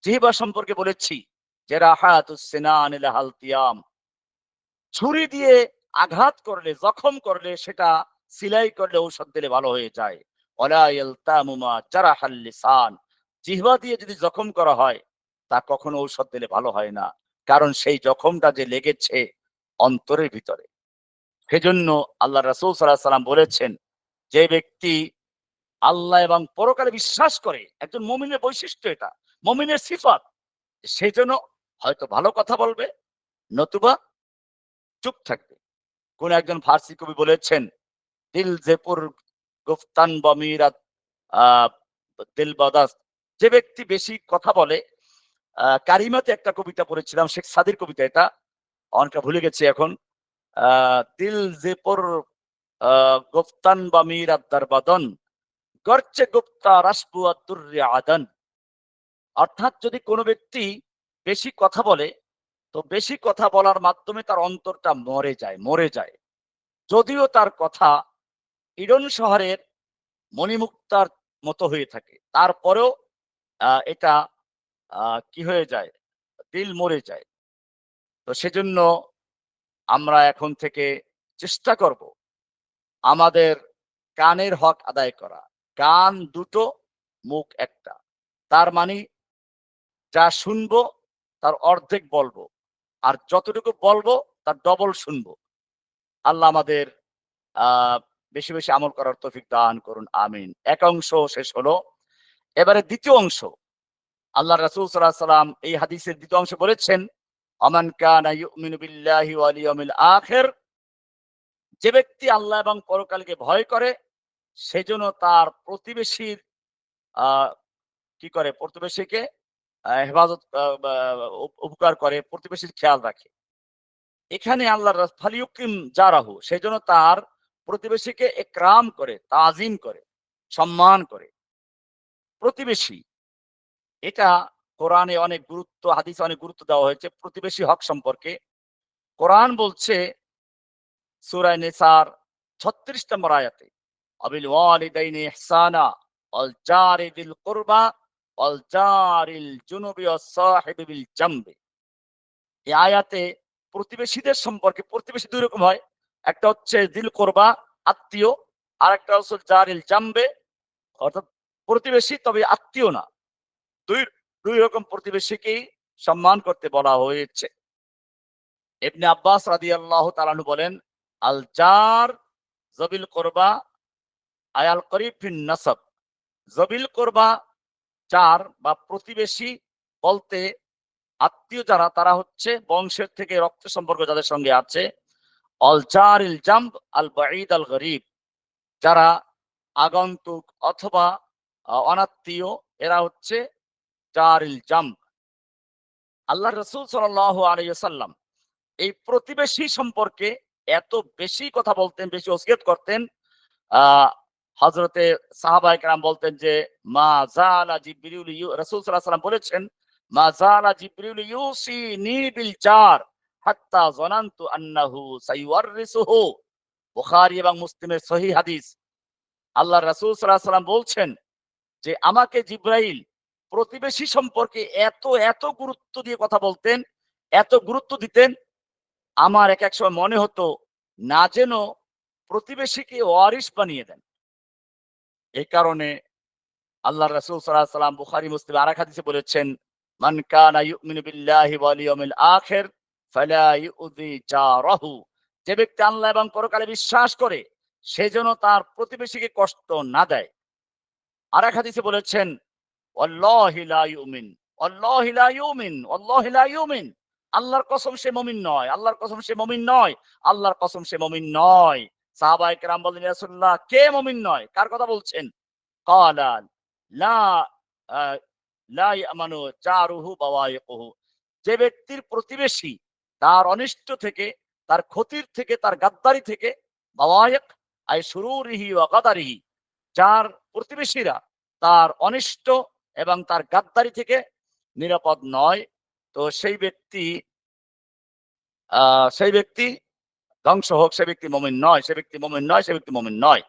জিহ্বা সম্পর্কে বলেছি, জারাহাতুস সিনান লাহাল কিয়াম। ছুরি দিয়ে আঘাত করলে, জখম করলে, সেটা সিলাই করলে, ঔষধ দিলে ভালো হয়ে যায়। ওয়ালা ইয়ালতামু মা জারাহাল লিসান। জিহ্বা দিয়ে যদি জখম করা হয়, তা কখনো ঔষধ দিলে ভালো হয় না। কারণ সেই জখমটা যে লেগেছে অন্তরের ভিতরে। সেজন্য আল্লাহ রাসূল সাল্লাল্লাহু আলাইহি ওয়াসাল্লাম বলেছেন, যে ব্যক্তি আল্লাহ এবং পরকালে বিশ্বাস করে, একজন মুমিনের বৈশিষ্ট্য এটা, মুমিনের সিফাত, সেজন্য হয়তো ভালো কথা বলবে, নতুবা চুপ থাকবে। কোন একজন ফার্সি কবি বলেছেন, দিল জেপুর গুফতান বমিরাত আ দিল বদাস। যে ব্যক্তি বেশি কথা বলে, কারিমাতে একটা কবিতা পড়েছিলাম, শেখ সাদির কবিতা এটা। অনেকটা ভুলে গেছি এখন। আ দিল জেপুর গুফতান বমিরাত দারবাদন গরচে গুপ্তা রাসবু আদ-দুররি আদান। অর্থাৎ যদি কোনো ব্যক্তি বেশি কথা বলে, তো বেশি কথা বলার মাধ্যমে তার অন্তরটা মরে যায়। যদিও তার কথা ইডন শহরের মণিমুক্তার মতো হয়ে থাকে, তারপরেও এটা কি হয়ে যায়? দিল মরে যায়। তো সেজন্য আমরা এখন থেকে চেষ্টা করব আমাদের কানের হক আদায় করা। কান দুটো, মুখ একটা। তার মানে যা শুনবো তার অর্ধেক বলবো। আর যতটুকু বলবো তার ডবল শুনবো। আল্লাহ আমাদের আ বেশি, বেশি আমল করার তৌফিক দান করুন। আমিন। এক অংশ শেষ হলো। এবারে ২য় অংশ। আল্লাহ রাসূল সাল্লাল্লাহু আলাইহি ওয়াসাল্লাম এই হাদিসের ২য় অংশে বলেছেন, আমান কানা ইউমিনু বিল্লাহি ওয়াল ইয়াউমিল আখির। যে ব্যক্তি আল্লাহ এবং পরকালকে ভয় করে, সেজন্য তার প্রতিবেশীর আ কি করে? প্রতিবেশীকে হেফাজত বা উপকার করে, প্রতিবেশীর খেয়াল রাখে। এখানে আল্লাহর ফালিউকিম জারাহু, সেজন্য তার প্রতিবেশীকে ইকরাম করে, তাজিম করে, সম্মান করে। প্রতিবেশী, এটা কোরআনে অনেক গুরুত্ব, হাদিসে অনেক গুরুত্ব দেওয়া হয়েছে প্রতিবেশী হক সম্পর্কে। কোরআন বলছে সূরা নিসার ৩৬ নম্বর আয়াতে, আবিল ওয়ালিদাইনি ইহসানা ওয়াল জারি যিল কুরবা ওয়াল জারিল জুনুবি ওয়াস সাহিবি বিল জামবি। এই আয়াতে প্রতিবেশীদের সম্পর্কে, প্রতিবেশী ২ রকম হয়। একটা হচ্ছে যিল কুরবা, আত্মীয়, আরেকটা হচ্ছে জারিল জামবে, অর্থাৎ প্রতিবেশী তবে আত্মীয় না। ২ রকম প্রতিবেশীকেই সম্মান করতে বলা হয়েছে। ইবনে আব্বাস রাদিয়াল্লাহু তাআলা আনহু বলেন, আল জার যবিল কুরবা আয়াল করিব ফিন নাসাব। যবিল কুরবা, জার বা প্রতিবেশী বলতে আত্মীয় যারা, তারা হচ্ছে বংশের থেকে রক্ত সম্পর্ক যাদের সঙ্গে আছে। অল জারিল জাম্ব আল বাঈদ আল গরীব, যারা আগন্তুক অথবা অনাত্মীয়, এরা হচ্ছে জারিল জাম্ব। আল্লাহ রাসূল সাল্লাল্লাহু আলাইহি ওয়াসাল্লাম এই প্রতিবেশী সম্পর্কে এত বেশি কথা বলতেন, বেশি ওসিয়ত করতেন। হযরতে সাহাবায়ে কেরাম বলতেন যে, মা জালা জিবরিল রাসূল সাল্লাল্লাহু আলাইহি ওয়াসাল্লাম বলেছেন, মা জালা জিবরিল ইউসিনি বিল জার হাত্তা যানানতু আন্নাহু সাইওয়ারিসুহু। বুখারী এবং মুসলিমের সহিহ হাদিস। আল্লাহর রাসূল সাল্লাল্লাহু আলাইহি ওয়াসাল্লাম বলছেন যে, আমাকে জিবরাইল প্রতিবেশী সম্পর্কে এত গুরুত্ব দিয়ে কথা বলতেন, এত গুরুত্ব দিতেন, আমার এক সময় মনে হতো না যেন প্রতিবেশীকে ওয়ারিস বানিয়ে দেন। এই কারণে আল্লাহর রাসূল সাল্লাল্লাহু আলাইহি ওয়াসাল্লাম বুখারী মুসলিম আরেক হাদিসে বলেছেন, মান কানা ইউমিনু বিল্লাহি ওয়াল ইয়াউমিল আখির ফালা ইউযি জারাহু। যে ব্যক্তি আল্লাহ এবং পরকালে বিশ্বাস করে, সে যেন তার প্রতিবেশীকে কষ্ট না দেয়। আরেক হাদিসে বলেছেন, ওয়াল্লাহি লা ইউমিন, ওয়াল্লাহি লা ইউমিন, ওয়াল্লাহি লা ইউমিন। আল্লাহর কসম সে মুমিন নয়, আল্লাহর কসম সে মুমিন নয়, আল্লাহর কসম সে মুমিন নয়। সাহাবায়ে কেরাম বললেন, ইয়া রাসূলুল্লাহ, কে মুমিন নয়? কার কথা বলছেন? ক্বালা লা আ লা ইয়ামানু জারুহু বাওয়াইকুহু। যে ব্যক্তির প্রতিবেশী তার অনিষ্ট থেকে, তার ক্ষতির থেকে, তার গাদ্দারি থেকে, বাওয়াইক আই শুরুরিহি ওয়া গাদারিহি, যার প্রতিবেশীরা তার অনিষ্ট এবং তার গাদ্দারি থেকে নিরাপদ নয়, তো সেই ব্যক্তি ধ্বংস হোক, সে ব্যক্তি মুমিন নয়, সে ব্যক্তি মুমিন নয়, সে ব্যক্তি মুমিন নয়।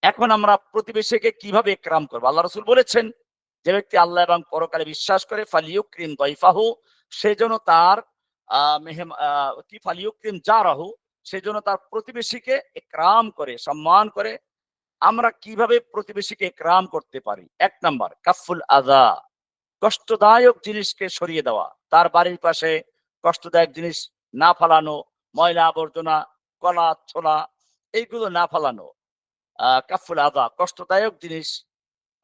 এখন আমরা প্রতিবেশীকে কিভাবে ইকরাম করব? আল্লাহ রাসূল বলেছেন, যে ব্যক্তি আল্লাহ এবং পরকালে বিশ্বাস করে ফালিয়ুকরিম দাইফাহু, সে যেন তার ফালিয়ুকরিম জারাহু, সে যেন তার প্রতিবেশীকে ইকরাম করে, সম্মান করে। আমরা কিভাবে প্রতিবেশীকে ইকরাম করতে পারি? ১ নাম্বার কাফুল আযা, কষ্টদায়ক জিনিসকে সরিয়ে দেওয়া। তার বাড়ির পাশে কষ্টদায়ক জিনিস না ফালানো, ময়লা আবর্জনা, কলা ছোলা, এইগুলো না ফালানো। কাফুল আযা, কষ্টদায়ক জিনিস।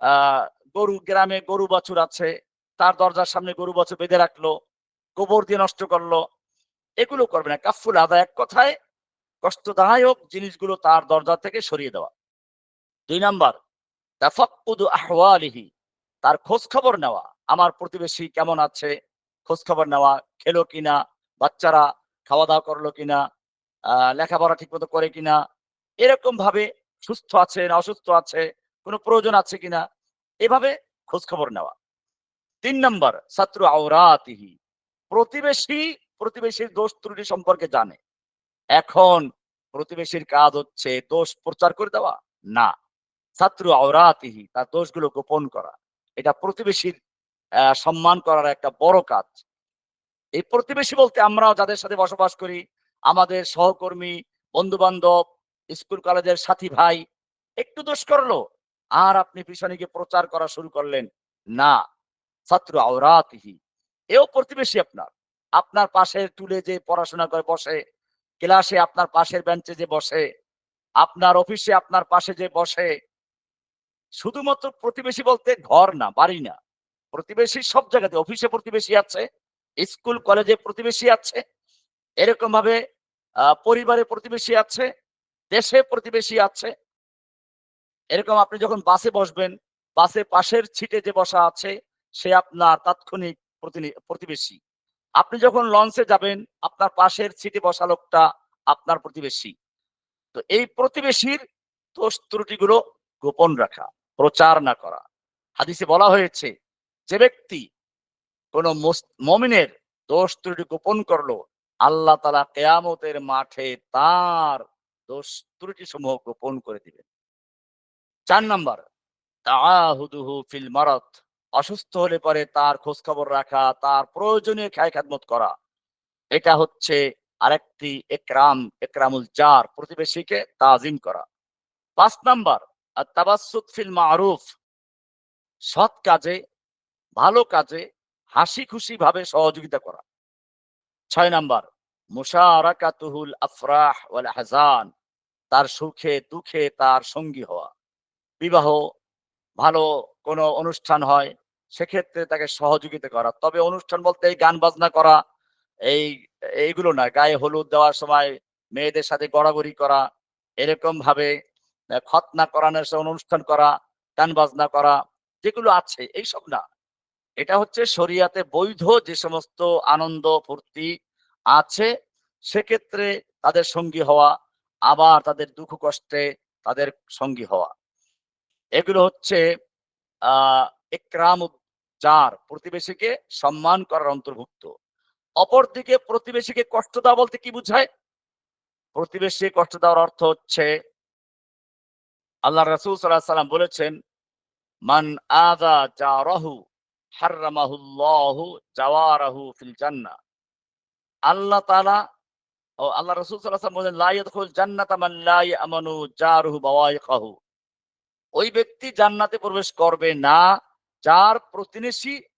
আ গ্রামে গরু বাছুর আছে, তার দরজার সামনে গরু বাছুর বেঁধে রাখলো, গোবর দিয়ে নষ্ট করলো, এগুলো করবে না। কাফুল আযা, এক কথায় কষ্টদায়ক জিনিসগুলো তার দরজা থেকে সরিয়ে দেওয়া। ২ নাম্বার তাফাক্কুদু আহওয়ালিহি, তার খোঁজ খবর নেওয়া। আমার প্রতিবেশী কেমন আছে, খোঁজ খবর নেওয়া, খেলো কিনা, বাচ্চারা খাওয়া-দাওয়া করলো কিনা, লেখাপড়া ঠিকমতো করে কিনা, এরকম ভাবে সুস্থ আছে না অসুস্থ আছে, কোনো প্রয়োজন আছে কিনা, এভাবে খোঁজ খবর নেওয়া। ৩ নাম্বার সাতরু আওরাতিহি, প্রতিবেশী প্রতিবেশীর দোষ ত্রুটি সম্পর্কে জানে। এখন প্রতিবেশীর কাজ হচ্ছে দোষ প্রচার করে দেওয়া? না। সাতরু আওরাতিহি, তার দোষগুলো গোপন করা। এটা প্রতিবেশীর সম্মান করার একটা বড় কাজ। এই প্রতিবেশী বলতে আমরাও যাদের সাথে বসবাস করি, আমাদের সহকর্মী, বন্ধু-বান্ধব, স্কুল কলেজের সাথী ভাই, একটু দোষ করলো আর আপনি পিছনে গিয়ে প্রচার করা শুরু করলেন, না। সাতরু আওরাতিহি, এও প্রতিবেশী আপনার। আপনার পাশের টুলে যে পড়াশোনা করে বসে, ক্লাসে আপনার পাশের বেঞ্চে যে বসে, আপনার অফিসে আপনার পাশে যে বসে, শুধুমাত্র প্রতিবেশী বলতে ঘর না, বাড়ি না। প্রতিবেশী সব জায়গাতে, অফিসে প্রতিবেশী আছে, স্কুল কলেজে প্রতিবেশী আছে, এরকম ভাবে পরিবারে প্রতিবেশী আছে, দেশে প্রতিবেশী আছে। এরকম আপনি যখন বাসে বসবেন, বাসে পাশের সিটে যে বসা আছে, সে আপনার তাৎক্ষণিক প্রতিবেশী। আপনি যখন লঞ্চে যাবেন, আপনার পাশের সিটে বসা লোকটা আপনার প্রতিবেশী। তো এই প্রতিবেশীর দোষ ত্রুটিগুলো গোপন রাখা, প্রচার না করা। হাদিসে বলা হয়েছে, যে ব্যক্তি কোন মুমিনের দোষ ত্রুটি গোপন করলো, আল্লাহ তাআলা কিয়ামতের মাঠে তার দোষ ত্রুটি সমূহ গোপন করে দিবেন। ৪ নাম্বার তাআহুদুহু ফিল মারাদ, অসুস্থ হলে পরে তার খোঁজ খবর রাখা, তার প্রয়োজনীয় খায় খেদমত করা। এটা হচ্ছে আরেকটি ইকরামুল জার, প্রতিবেশীকে তাজিম করা। ৫ নাম্বার আত-তাবাসসুত ফিল মারুফ, সৎ কাজে, ভালো কাজে হাসি খুশি ভাবে সহযোগিতা করা। ৬ নাম্বার মুশারাকাতুহুল আফরাহ ওয়াল আহজান, তার সুখে দুঃখে তার সঙ্গী হওয়া। বিবাহ, ভালো কোনো অনুষ্ঠান হয়, সেক্ষেত্রে তাকে সহযোগিতা করা। তবে অনুষ্ঠান বলতে এই গান বাজনা করা, এই এইগুলো না। গায়ে হলুদ দেওয়ার সময় মেয়েদের সাথে গড়াগড়ি করা, এরকম ভাবে খতনা করানোর সময় অনুষ্ঠান করা, গান বাজনা করা, যেগুলো আছে এইসব না। এটা হচ্ছে শরিয়াতে বৈধ যে সমস্ত আনন্দ ফুর্তি আছে, সেক্ষেত্রে তাদের সঙ্গী হওয়া, আবার তাদের দুঃখ কষ্টে তাদের সঙ্গী হওয়া। এগুলো হচ্ছে আ ইকরামুদ জার, প্রতিবেশীকে সম্মান করার অন্তর্ভুক্ত। অপরদিকে প্রতিবেশীকে কষ্ট দেওয়া বলতে কি বুঝায়? প্রতিবেশী কষ্ট দেওয়ার অর্থ হচ্ছে আল্লাহ রাসূল সাল্লাল্লাহু আলাইহি সাল্লাম বলেছেন, "মান আযা জারাহু হাররামাহুল্লাহু জাওয়ারাহু ফিল জান্নাহ।" আল্লাহ তাআলা ও আল্লাহ রাসূল সাল্লাল্লাহু আলাইহি সাল্লাম বলেন, "লা ইয়াদখুল জান্নাতা মান লা ইয়ামানু জারুহু বাওয়াইকাহু।" ওই ব্যক্তি জান্নাতে প্রবেশ করবে না যার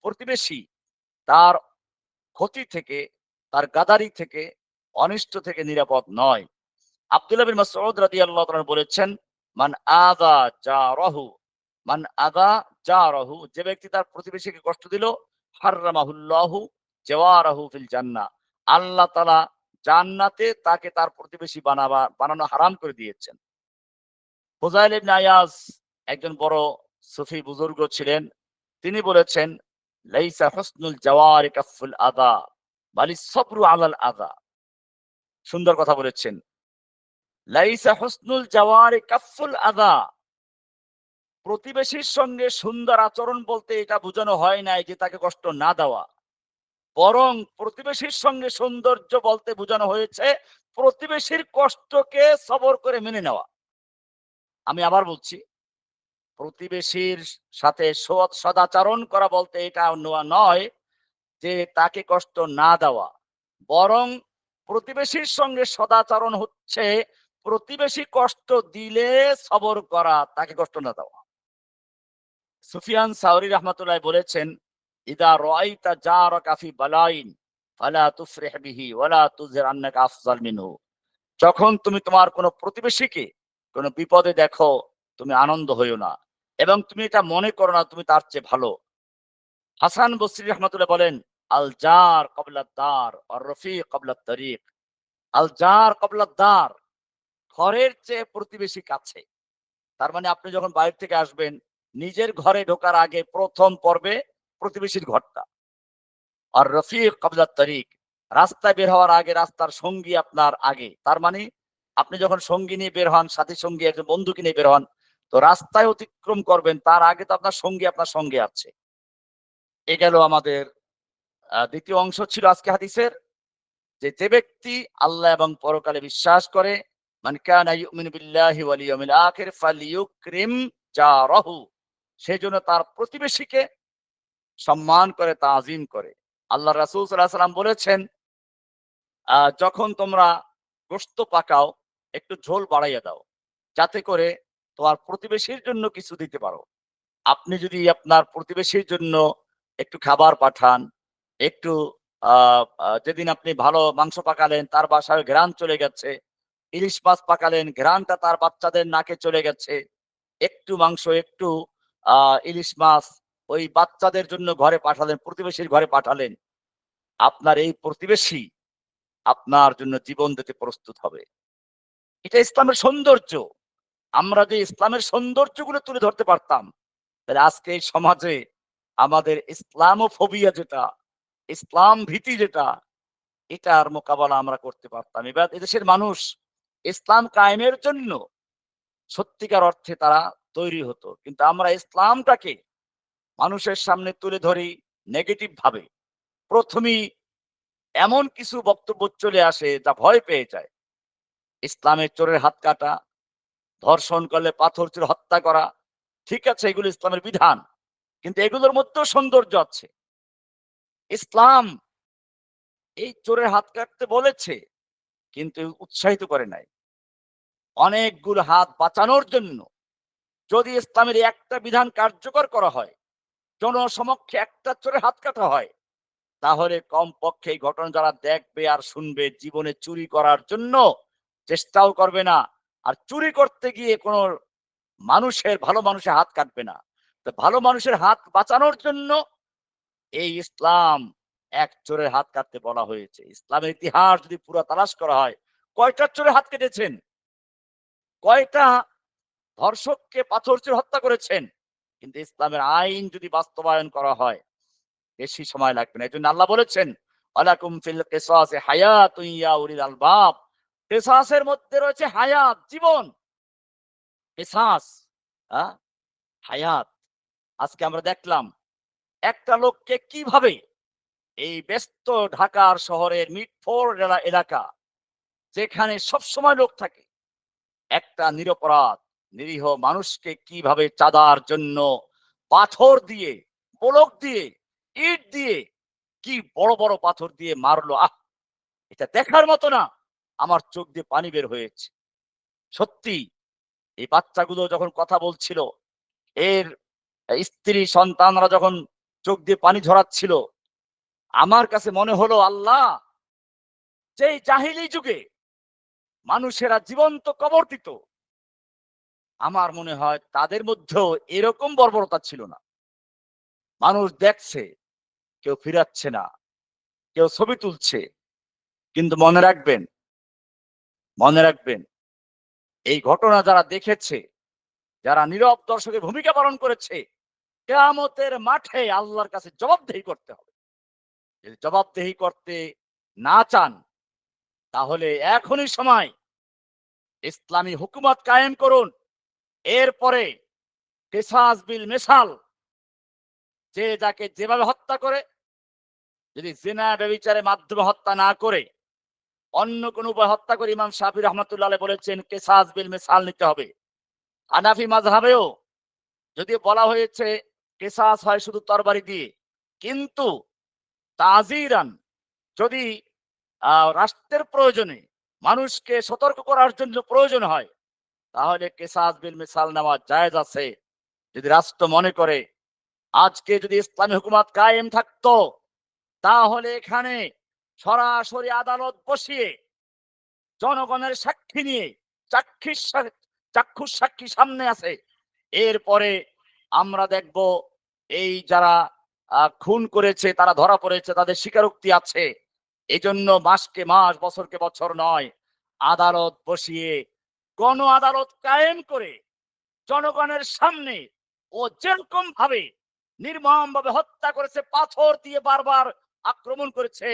প্রতিবেশী তার ক্ষতি থেকে, তার গাদারি থেকে, অনিষ্ট থেকে নিরাপদ নয়। আব্দুল্লাহ বিন মাসউদ রাদিয়াল্লাহু তাআলা বলেছেন, "মান আযা জারাহু, মান আযা জারাহু, যে ব্যক্তি তার প্রতিবেশীকে কষ্ট দিল, হাররামাহুল্লাহু জাওয়ারাহু ফিল জান্নাহ, আল্লাহ তাআলা জান্নাতে তাকে তার প্রতিবেশী বানানো হারাম করে দিয়েছেন।" ফুযাইল ইবনে আয়াজ একজন বড় সুফি বুজুর্গ ছিলেন। তিনি বলেছেন, "লাইসা হুসনুল জাওয়ারি কাফুল আযা, বালিস সবরু আলাল আযা।" সুন্দর কথা বলেছেন। লাইসা হুসনুল জাওয়ারি কাফুল আযা, প্রতিবেশীর সঙ্গে সুন্দর আচরণ বলতে এটা বোঝানো হয় নাই যে তাকে কষ্ট না দেওয়া। বরং প্রতিবেশীর সঙ্গে সৌন্দর্য বলতে বোঝানো হয়েছে প্রতিবেশীর কষ্টকে সবর করে মেনে নেওয়া। আমি আবার বলছি, প্রতিবেশীর সাথে সদাচরণ করা বলতে এটা নয় যে তাকে কষ্ট না দেওয়া। বরং প্রতিবেশীর সঙ্গে সদাচরণ হচ্ছে প্রতিবেশী কষ্ট দিলে সবর করা, তাকে কষ্ট না দেওয়া। সুফিয়ান সাউরি রাহমাতুল্লাহ বলেছেন, "ইদা রাআইতা জারাকা ফি বালাইন ফালা তুফরিহ বিহি ওয়ালা তুযহির আন্নাকা আফযাল মিনহু।" যখন তুমি তোমার কোন প্রতিবেশীকে কোন বিপদে দেখো, তুমি আনন্দ হইও না এবং তুমি এটা মনে করো না তুমি তার চেয়ে ভালো। হাসান বসরি রহমাতুল্লাহ বলেন, "আল জার ক্বাবলা দার ওয়ার রফিক ক্বাবলা তরিক।" আল জার ক্বাবলা দার, ঘরের চেয়ে প্রতিবেশী কাছে। তার মানে আপনি যখন বাইরে থেকে আসবেন, নিজের ঘরে ঢোকার আগে প্রথম পর্বে প্রতিবেশীর ঘরটা। আর রফিক ক্বাবলা তরিক, রাস্তায় বের হওয়ার আগে রাস্তার সঙ্গী আপনার আগে। তার মানে আপনি যখন সঙ্গী নিয়ে বের হন, সাথী সঙ্গী একজন বন্ধুকে নিয়ে বের হন, তো রাস্তায় অতিক্রম করবেন তার আগে তো আপনার সঙ্গী আপনার সঙ্গে আছে। এ গেল আমাদের দ্বিতীয় অংশ ছিল আজকে হাদিসের, যে ব্যক্তি আল্লাহ এবং পরকালে বিশ্বাস করে, মান কানা ইউমিনু বিল্লাহি ওয়াল ইয়াউমিল আখির ফালইউকরিম জারাহু, সেজন্য তার প্রতিবেশীকে সম্মান করে, তাজিম করে। আল্লাহ রাসূল সাল্লাল্লাহু আলাইহি সাল্লাম বলেছেন, যখন তোমরা গোশত পাকাও একটু ঝোল বাড়াইয়া দাও, যাতে করে তোমার প্রতিবেশীর জন্য কিছু দিতে পারো। আপনি যদি আপনার প্রতিবেশীর জন্য একটু খাবার পাঠান, একটু আ আ যেদিন আপনি ভালো মাংস পাকালেন তার বাসায় ঘ্রাণ চলে গেছে, ইলিশ মাছ পাকালেন ঘ্রাণটা তার বাচ্চাদের নাকে চলে গেছে। একটু মাংস, একটু আ ইলিশ মাছ ওই বাচ্চাদের জন্য ঘরে পাঠালেন, প্রতিবেশীর ঘরে পাঠালেন। আপনার এই প্রতিবেশী আপনার জন্য জীবন দিতে প্রস্তুত হবে। এটা ইসলামের সৌন্দর্য। আমরা যে ইসলামের সৌন্দর্যগুলো তুলে ধরতে পারতাম, তাহলে আজকে এই সমাজে আমাদের ইসলামোফোবিয়া যেটা, ইসলাম ভীতি যেটা, এটার মোকাবেলা আমরা করতে পারতাম। এবার এদেশের মানুষ ইসলাম কায়েমের জন্য সত্যিকার অর্থে তারা তৈরি হতো। কিন্তু আমরা ইসলামটাকে মানুষের সামনে তুলে ধরি নেগেটিভ ভাবে। প্রথমেই এমন কিছু বক্তব্য চলে আসে যা ভয় পেয়ে যায়। ইসলামের চোরের হাত কাটা, ধর্ষণ করলে পাথর ছুঁড়ে হত্যা করা। ঠিক আছে, এগুলো ইসলামের বিধান। কিন্তু এগুলোর মধ্যেও সৌন্দর্য আছে। ইসলাম এই চোরের হাত কাটতে বলেছে, কিন্তু উৎসাহিত করে নাই। অনেকগুলো হাত বাঁচানোর জন্য যদি ইসলামের একটা বিধান কার্যকর করা হয়, জনসমক্ষে একটা চোরের হাত কাটা হয়, তাহলে কমপক্ষে এই ঘটনা যারা দেখবে আর শুনবে জীবনে চুরি করার জন্য চেষ্টাও করবে না। আর চুরি করতে গিয়ে কোনো ভালো মানুষের হাত কাটবে না। ভালো মানুষের হাত বাঁচানোর জন্য এই ইসলাম এক চোরের হাত কাটতে বলা হয়েছে। ইসলামের ইতিহাস যদি পুরো তালাশ করা হয়, কয়টা চোরের হাত কেটেছেন? কয়টা ধর্ষককে পাথর চড়ে হত্যা করেছেন? কিন্তু ইসলামের আইন যদি বাস্তবায়ন করা হয় বেশি সময় লাগবে না। এজন্য আল্লাহ বলেছেন, ওয়ালাকুম ফিল কিসাসি হায়াতুন ইয়া উলিল আলবাব। কিসাসের মধ্যে রয়েছে হায়াত, জীবন। কিসাস, আ হায়াত। আজকে আমরা দেখলাম একটা লোককে কিভাবে এই ব্যস্ত ঢাকার শহরের মিটফোর এলাকা, যেখানে সবসময় লোক থাকে, একটা নিরপরাধ নিরীহ মানুষকে কিভাবে চাঁদার জন্য পাথর দিয়ে, বলক দিয়ে, ইট দিয়ে, কি বড় বড় পাথর দিয়ে মারলো! এটা দেখার মতো না। আমার চোখ দিয়ে পানি বের হয়েছে। সত্যি এই বাচ্চাগুলো যখন কথা বলছিল, এর স্ত্রী সন্তানরা যখন চোখ দিয়ে পানি ঝরাচ্ছিল, আমার কাছে মনে হলো, আল্লাহ, যেই জাহিলি যুগে মানুষেরা জীবন্ত কবর দিত, আমার মনে হয় তাদের মধ্যেও এরকম বর্বরতা ছিল না। মানুষ দেখছে, কেউ ফিরাচ্ছে না, কেউ ছবি তুলছে। কিন্তু মনে রাখবেন, এই ঘটনা যারা দেখেছে, যারা নীরব দর্শকের ভূমিকা পালন করেছে, কিয়ামতের মাঠে আল্লাহর কাছে জবাবদিহি করতে হবে। যদি জবাবদিহি করতে না চান, তাহলে এখনই সময় ইসলামী হুকুমত কায়েম করুন। এরপরে কিসাস বিল মিসাল, যে যাকে যেভাবে হত্যা করে, যদি জিনা ব্যভিচারের মাধ্যমে হত্যা না করে অন্য কোন উপায় হত্যা করে, ইমাম শাফি রহমাতুল্লাহ আলাইহি বলেছেন কিসাস বিল মিসাল নিতে হবে। হানাফি মাযহাবেও যদিও বলা হয়েছে কিসাস হয় শুধু তরবারি দিয়ে, কিন্তু তাজিরান, যদি রাষ্ট্রের প্রয়োজনে, মানুষকে সতর্ক করার জন্য প্রয়োজন হয়, তাহলে কিসাস বিল মিসাল নেওয়া জায়েজ আছে। যদি রাষ্ট্র মনে করে আজকে যদি ইসলামী হুকুমত কায়েম থাকতো, তাহলে এখানে সরাসরি আদালত বসিয়ে জনগণের সাক্ষী নিয়ে, চাক্ষুষ সাক্ষী সামনে আছে, এরপরে আমরা দেখব এই যারা খুন করেছে তারা ধরা পড়েছে, তাদের স্বীকারোক্তি আছে। এজন্য মাসকে মাস, বছরকে বছর নয়, আদালত বসিয়ে, গণ আদালত কায়েম করে জনগণের সামনে ও যেরকম ভাবে নির্মম ভাবে হত্যা করেছে, পাথর দিয়ে বারবার আক্রমণ করেছে,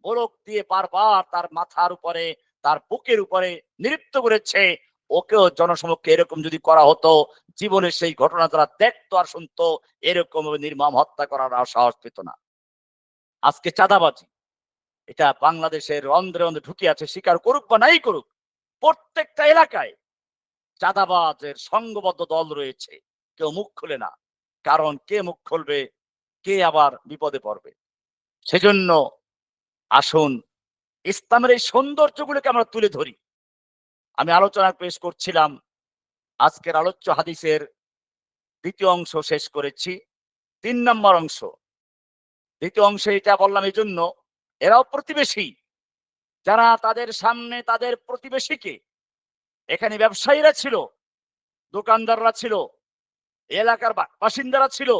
বলক দিয়ে বারবার তার মাথার উপরে, তার বুকের উপরে নৃত্য করেছে, ওকেও জনসমক্ষে এরকম যদি করা হতো, জীবনে সেই ঘটনা তারা দেখতো আর শুনতো, এরকম নির্মম হত্যা করার আর সাহস পেত না। আজকে চাঁদাবাজি, এটা বাংলাদেশের রন্ধ্রে রন্ধ্রে ঢুকে আছে, স্বীকার করুক বা নাই করুক, প্রত্যেকটা এলাকায় চাঁদাবাজের সংঘবদ্ধ দল রয়েছে। কেউ মুখ খুলে না, কারণ কে মুখ খুলবে, কে আবার বিপদে পড়বে। সেজন্য আসুন ইসলামের এই সৌন্দর্যগুলোকে আমরা তুলে ধরি। আমি আলোচনা পেশ করছিলাম, আজকের আলোচ্য হাদিসের দ্বিতীয় অংশ শেষ করেছি। ৩ নম্বর অংশ, দ্বিতীয় অংশে এটা বললাম এই জন্য, এরাও প্রতিবেশী, যারা তাদের সামনে তাদের প্রতিবেশীকে, এখানে ব্যবসায়ীরা ছিল, দোকানদাররা ছিল, এলাকার বাসিন্দারা ছিল,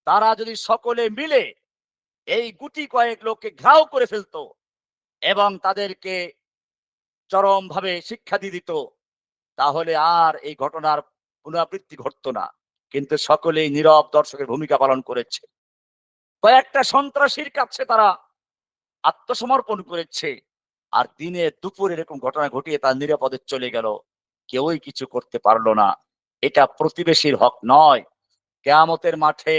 তারা যদি সকলে মিলে এই গুটি কয়েক লোককে ঘাও করে ফেলতো এবং তাদেরকে চরমভাবে শিক্ষা দিয়ে দিত, তাহলে আর এই ঘটনার পুনরাবৃত্তি ঘটতো না। কিন্তু সকলেই নীরব দর্শকের ভূমিকা পালন করেছে। কয়েকটা সন্ত্রাসীর কাছে তারা আত্মসমর্পণ করেছে, আর দিনে দুপুর এরকম ঘটনা ঘটিয়ে তার নিরাপদে চলে গেল, কেউই কিছু করতে পারলো না। এটা প্রতিবেশীর হক নয়। কিয়ামতের মাঠে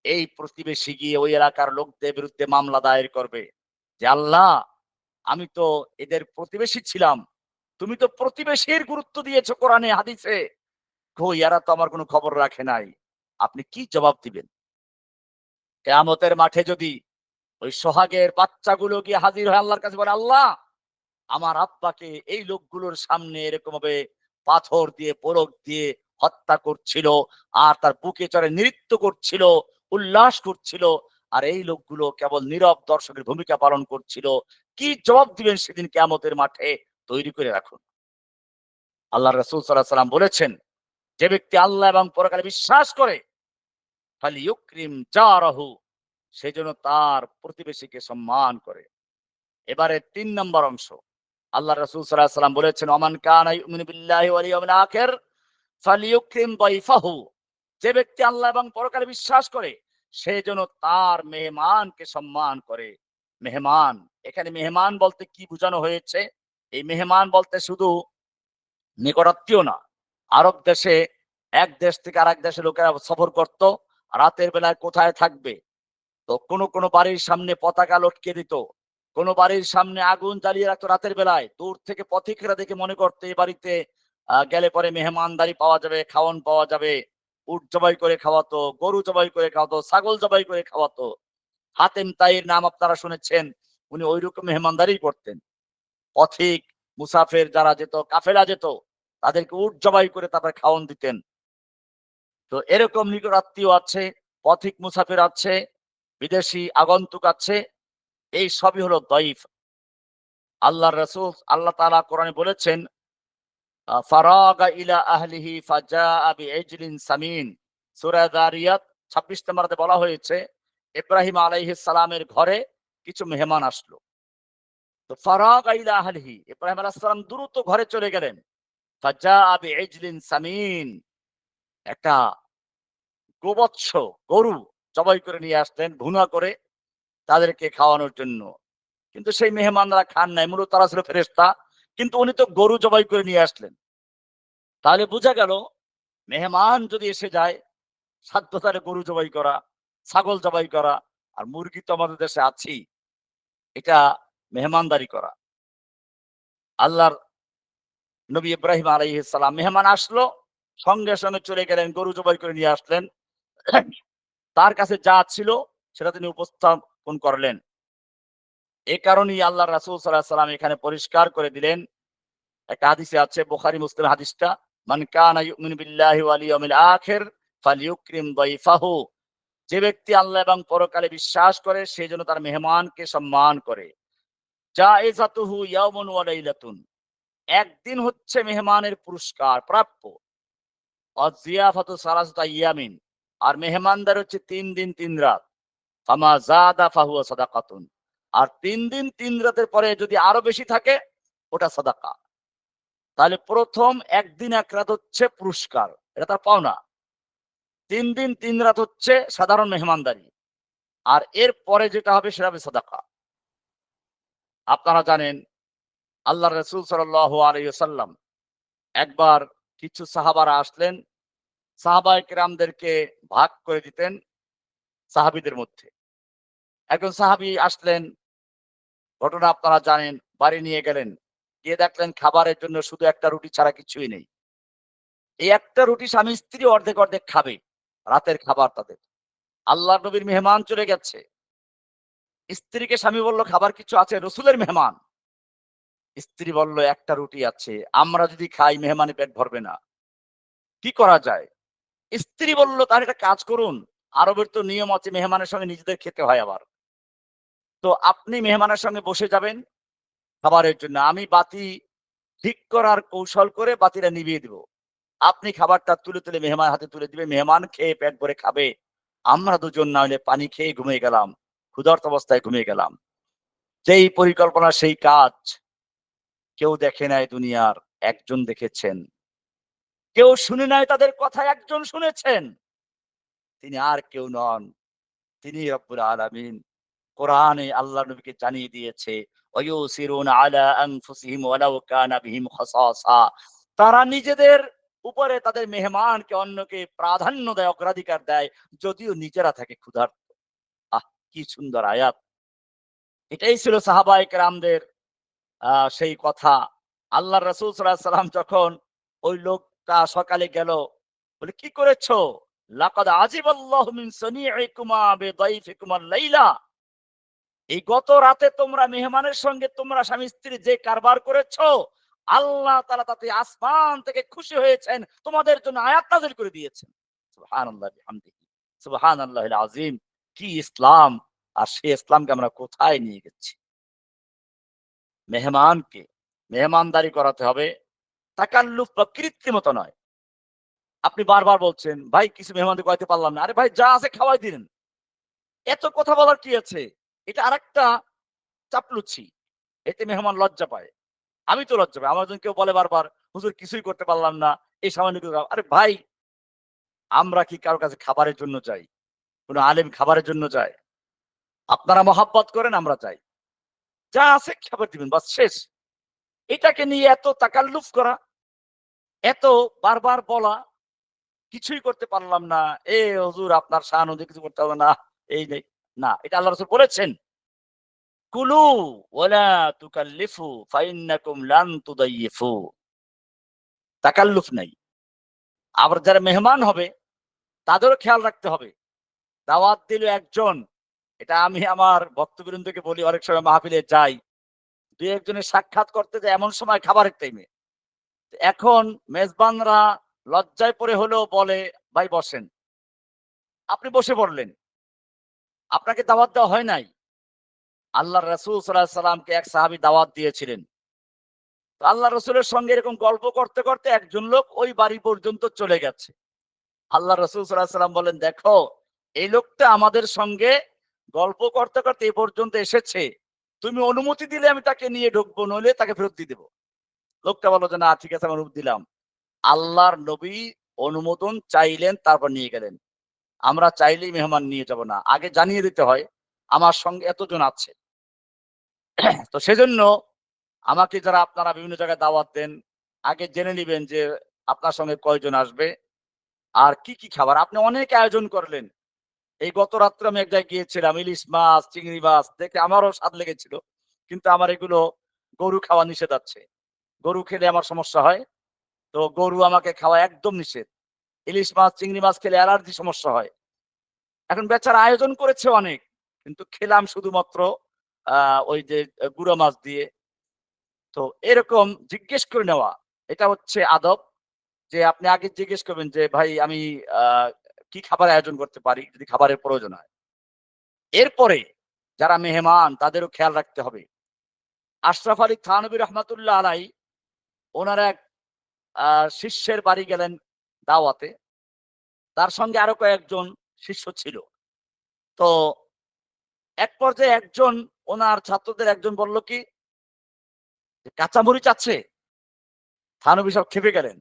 এই প্রতিবেশী গিয়ে ওই এলাকার লোকদের বিরুদ্ধে মামলা দায়ের করবে যে, আল্লাহ, আমি তো এদের প্রতিবেশী ছিলাম, তুমি তো প্রতিবেশীর গুরুত্ব দিয়েছো কোরআনে হাদিসে, কই এরা তো আমার কোনো খবর রাখে নাই। আপনি কি জবাব দিবেন? কিয়ামতের মাঠে যদি ওই সোহাগের বাচ্চাগুলো গিয়ে হাজির হয় আল্লাহর কাছে, বলে, আল্লাহ, আমার আব্বাকে এই লোকগুলোর সামনে এরকম ভাবে পাথর দিয়ে, পলক দিয়ে হত্যা করছিল, আর তার বুকে চড়ে নৃত্য করছিল, উল্লাস করছিল, আর এই লোকগুলো কেবল নীরব দর্শকের ভূমিকা পালন করছিল। কি জবাব দিবেন সেদিন কিয়ামতের মাঠে? তৈরি করে রাখুন। আল্লাহ রাসূল সাল্লাল্লাহু আলাইহি ওয়াসাল্লাম বলেছেন, যে ব্যক্তি আল্লাহ এবং পরকালে বিশ্বাস করে ফালিয়ুকরিম জারাহু, সেজন্য তার প্রতিবেশীকে সম্মান করে। এবারে ৩ নম্বর অংশ। আল্লাহ রাসূল সাল্লাল্লাহু আলাইহি ওয়াসাল্লাম বলেছেন, ওমান কানা ইউমিনু বিল্লাহি ওয়াল ইয়াউমিল আখির ফালিয়ুকরিম দাইফাহু। যে ব্যক্তি আল্লাহ এবং পরকালে বিশ্বাস করে সে যেন তার মেহমানকে সম্মান করে। মেহমান, এখানে মেহমান বলতে কি বোঝানো হয়েছে? এই মেহমান বলতে শুধু নিকটাত্মীয় না। আরব দেশে এক দেশ থেকে আরেক দেশের লোকেরা সফর করত। রাতের বেলায় কোথায় থাকবে? তো কোন বাড়ির সামনে পতাকা লটকিয়ে দিত। কোন বাড়ির সামনে আগুন জ্বালিয়ে রাখতো রাতের বেলায়। দূর থেকে পথিকরা দেখে মনে করতো এই বাড়িতে গেলে পরে মেহমানদারি পাওয়া যাবে, খাওয়ান পাওয়া যাবে। উট জবাই করে খাওয়াতো, গরু জবাই করে খাওয়াতো, ছাগল জবাই করে খাওয়াতো। হাতেম তাইর নাম আপনারা শুনেছেন। উনি ঐরকম মেহমানদারি করতেন। পথিক, মুসাফির যারা যেত, কাফেলা যেত, তাদেরকে উট জবাই করে তারপরে খাওয়ান দিতেন। তো এরকম নিকট আত্মীয় আছে, পথিক মুসাফির আছে, বিদেশি আগন্তুক আছে। এই সবই হলো দঈফ। আল্লাহর রাসূল আল্লাহ তাআলা কোরআনে বলেছেন, ফারাগা ইলা আহলিহি ফাজাআ বিইজলিন সামিন। সূরা যারিয়াত ২৬ নম্বরে বলা হয়েছে ইব্রাহিম আলাইহিস সালামের ঘরে কিছু মেহমান আসলো। তো ফারাগা ইলা আহলিহি, ইব্রাহিম আলাইহিস সালাম দ্রুত ঘরে চলে গেলেন। ফাজাআ বিইজলিন সামিন, একটা গোবৎস গরু জবাই করে নিয়ে আসলেন ভুনা করে তাদেরকে খাওয়ানোর জন্য। কিন্তু সেই মেহমানরা খান নাই। মূলত তারা ছিল ফেরেশতা। কিন্তু উনি তো গরু জবাই করে নিয়ে আসলেন। তাহলে বোঝা গেল মেহমান যদি এসে যায়, সাধ্যতারে গরু জবাই করা, ছাগল জবাই করা, আর মুরগি তো আমাদের দেশে আছেই। এটা মেহমানদারি করা। আল্লাহর নবী ইব্রাহিম আলাইহিস সালাম মেহমান আসলো, সঙ্গে সঙ্গে চলে গেলেন গরু জবাই করে নিয়ে আসলেন। তার কাছে যা ছিল সেটা তিনি উপস্থাপন করলেন। এ কারণেই আল্লাহর রাসূল সাল্লাল্লাহু আলাইহি ওয়াসাল্লাম এখানে পরিষ্কার করে দিলেন। একটা হাদিসে আছে, বুখারী মুসলিম হাদিসটা, মান কানা ইউমিনু বিল্লাহি ওয়াল ইয়াউমিল আখির ফালইউকরিম দাইফাহু। যে ব্যক্তি আল্লাহ এবং পরকালে বিশ্বাস করে সে যেন তার মেহমানকে সম্মান করে। জায়েজাতুহু ইয়াউমুন ওয়া লাইলাতুন, একদিন হচ্ছে মেহমানের পুরস্কার প্রাপ্য। ওয়াজিয়াফাতু সালাসাতু আইয়ামিন, আর মেহমানদার হচ্ছে ৩ দিন ৩ রাত। ফামা যাদা ফাহুয়া সাদাকাতুন, আর ৩ দিন ৩ রাতের পরে যদি আরো বেশি থাকে ওটা সাদাকা। তাহলে প্রথম ১ দিন ১ রাত হচ্ছে পুরস্কার, এটা তার পাওনা। ৩ দিন ৩ রাত হচ্ছে সাধারণ মেহমানদারি। আর এর পরে যেটা হবে সেটা হবে সাদাকা। আপনারা জানেন আল্লাহর রাসূল সাল্লাল্লাহু আলাইহি ওয়াসাল্লাম একবার কিছু সাহাবারা আসলেন, সাহাবায়ে কেরামদেরকে ভাগ করে দিতেন সাহাবীদের মধ্যে। একজন সাহাবী আসলেন, ঘটনা আপনারা জানেন, বাড়ি নিয়ে গেলেন। গিয়ে দেখলেন খাবারের জন্য শুধু একটা রুটি ছাড়া কিছুই নেই। এই একটা রুটি স্বামী স্ত্রী অর্ধেক, অর্ধেক খাবে। রাতের খাবার তাদের। আল্লাহর নবীর মেহমান চলে গেছে। স্ত্রীকে স্বামী বলল, "খাবার কিছু আছে?" রসুলের মেহমান। স্ত্রী বলল, "একটা রুটি আছে। আমরা যদি খাই মেহমানের পেট ভরবে না। কি করা যায়?" স্ত্রী বলল, "তাহলে একটা কাজ করুন। আরবের তো নিয়ম আছে মেহমানের সঙ্গে নিজেদের খেতে হয় আবার। তো আপনি মেহমানের সঙ্গে বসে যাবেন খাবারের জন্য। আমি বাতি ঠিক করার কৌশল করে বাতিটা নিভিয়ে দিব। আপনি খাবারটা তুলে মেহমানের হাতে তুলে দিবেন। মেহমান খেয়ে পেট ভরে খাবে। আমরা দুজন না হলে পানি খেয়ে ঘুমিয়ে গেলাম। ক্ষুধার্ত অবস্থায় ঘুমিয়ে গেলাম।" যেই পরিকল্পনা সেই কাজ। কেউ দেখে নাই দুনিয়ার, একজন দেখেছেন। কেউ শুনে নাই তাদের কথা, একজন শুনেছেন। তিনি আর কেউ নন, তিনি রব্বুল আলামিন। কোরআনে আল্লাহ নবীকে জানিয়ে দিয়েছে, ওয়ায়ুসিরুনা আলা আনফুসিহিম ওয়ালাউ কানা বিহিম খাসাসা। তারা নিজেদের উপরে তাদের মেহমানকে, অন্যকে প্রাধান্য দেয়, অগ্রাধিকার দেয়, যদিও নিজেরা থাকে ক্ষুধার্ত। আহ, কি সুন্দর আয়াত! এটাই ছিল সাহাবায়ে কেরামদের সেই কথা। আল্লাহর রাসূল সাল্লাল্লাহু আলাইহি ওয়াসাল্লাম যখন ওই লোকটা সকালে গেল, বলে, "কি করেছো? লাকাদ আজিবাল্লাহু মিন সানিইকুমা বিদাইফিকুমাল লাইলা।" এই গত রাতে তোমরা মেহমানের সঙ্গে তোমরা স্বামী-স্ত্রী যে কারবার করেছো, আল্লাহ তাআলা তাতে আসমান থেকে খুশি হয়েছেন, তোমাদের জন্য আয়াত নাযিল করে দিয়েছেন। সুবহানাল্লাহি বিহামদিহি, সুবহানাল্লাহিল আযীম। কি ইসলাম! আর সেই ইসলামকে আমরা কোথায় নিয়ে গেছি? মেহমানকে মেহমানদারি করাতে হবে, তাকাল্লুফ বা কৃত্রিমতা নয়। আপনি বারবার বলছেন, ভাই কিছু মেহমানদের খাওয়াইতে পারলাম না। আরে ভাই যা আছে খাওয়াই দিলেন। এত কথা বলার কি আছে? এটা আরেকটা চাপলুচ্ছি। এতে মেহমান লজ্জা পায়। আমি তো লজ্জা পাই। আমার জন্য কেউ বলে বারবার, হুজুর কিছুই করতে পারলাম না। এই সামান্য কিছু আরে ভাই, আমরা কি কারো কাছে খাবারের জন্য যাই? কোন আলেম খাবারের জন্য যায়? আপনারা মহাব্বত করেন, আমরা চাই। যা আছে খাবার দিবেন, বাস শেষ। এটাকে নিয়ে এত তাকাল্লুফ করা, এত বারবার বলা, কিছুই করতে পারলাম না। হুজুর আপনার শান কিছু করতে হবে না। এই নেই। না, এটা আল্লাহ রাসূল বলেছেন। কুলু ওয়ালা তুকাল্লিফু ফাইন্নাকুম লান তুদাইয়িফু। তাকাল্লুফ নাই। আবার যারা মেহমান হবে তাদেরও খেয়াল রাখতে হবে। দাওয়াত দিল একজন, এটা আমি আমার ভক্তবৃন্দকে বলি, অনেক সময় মাহফিলে যাই। ২-১ জনের সাক্ষাৎ করতে যাই এমন সময় খাবারের টাইমে। এখন মেজবানরা লজ্জায় পড়ে হলেও বলে, "ভাই বসেন।" আপনি বসে পড়লেন। আপনাকে দাওয়াত দেওয়া হয় নাই। আল্লাহর রাসূল সাল্লাল্লাহু আলাইহি সাল্লামকে এক সাহাবী দাওয়াত দিয়েছিলেন। তো আল্লাহর রাসূলের সঙ্গে এরকম গল্প করতে, করতে একজন লোক ওই বাড়ি পর্যন্ত চলে গেছে। আল্লাহর রাসূল সাল্লাল্লাহু আলাইহি সাল্লাম বললেন, "দেখো, এই লোকটা আমাদের সঙ্গে গল্প করতে, করতে এ পর্যন্ত এসেছে। তুমি অনুমতি দিলে আমি তাকে নিয়ে ঢুকবো, নইলে তাকে ফেরত দিয়ে দেব।" লোকটা বলল যে, "না ঠিক আছে, আমি অনুমতি দিলাম।" আল্লাহর নবী অনুমোদন চাইলেন, তারপর নিয়ে গেলেন। আমরা চাইলেই মেহমান নিয়ে যাব না। আগে জানিয়ে দিতে হয়, আমার সঙ্গে এতজন আছে। তো সেজন্য আমাকে যারা আপনারা বিভিন্ন জায়গায় দাওয়াত দেন, আগে জেনে নিবেন যে আপনার সঙ্গে কয়জন আসবে আর কি, কি খাবার। আপনি অনেক আয়োজন করলেন। এই গত রাত্রে আমি এক জায়গায় গিয়েছিলাম। ইলিশ মাছ, চিংড়ি মাছ দেখে আমারও স্বাদ লেগেছিল। কিন্তু আমার এগুলো গরু খাওয়া নিষেধ আছে। গরু খেলে আমার সমস্যা হয়। তো গরু আমাকে খাওয়া একদম নিষেধ। ইলিশ মাছ, চিংড়ি মাছ খেলে অ্যালার্জি সমস্যা হয়। এখন বেচারা আয়োজন করেছে অনেক। কিন্তু খেলাম শুধুমাত্র আ ওই যে গুঁড়া মাছ দিয়ে। তো এরকম জিজ্ঞেস করে নেওয়া, এটা হচ্ছে আদব। যে আপনি আগে জিজ্ঞেস করবেন যে, "ভাই আমি আ কি খাবার আয়োজন করতে পারি?" যদি খাবারের প্রয়োজন হয়। এরপরে যারা মেহমান তাদেরও খেয়াল রাখতে হবে। আশরাফ আলী থানভী রহমাতুল্লাহ আলাই উনার এক আ শিষ্যের বাড়ি গেলেন দাওয়াতে। তার সঙ্গে আরো কয়েকজন শিষ্য ছিল। তো এক পর্যায়ে একজন উনার ছাত্রদের একজন বলল কি, যে, "কাঁচামরিচ আছে?" থানভী সাহেব ক্ষেপে গেলেন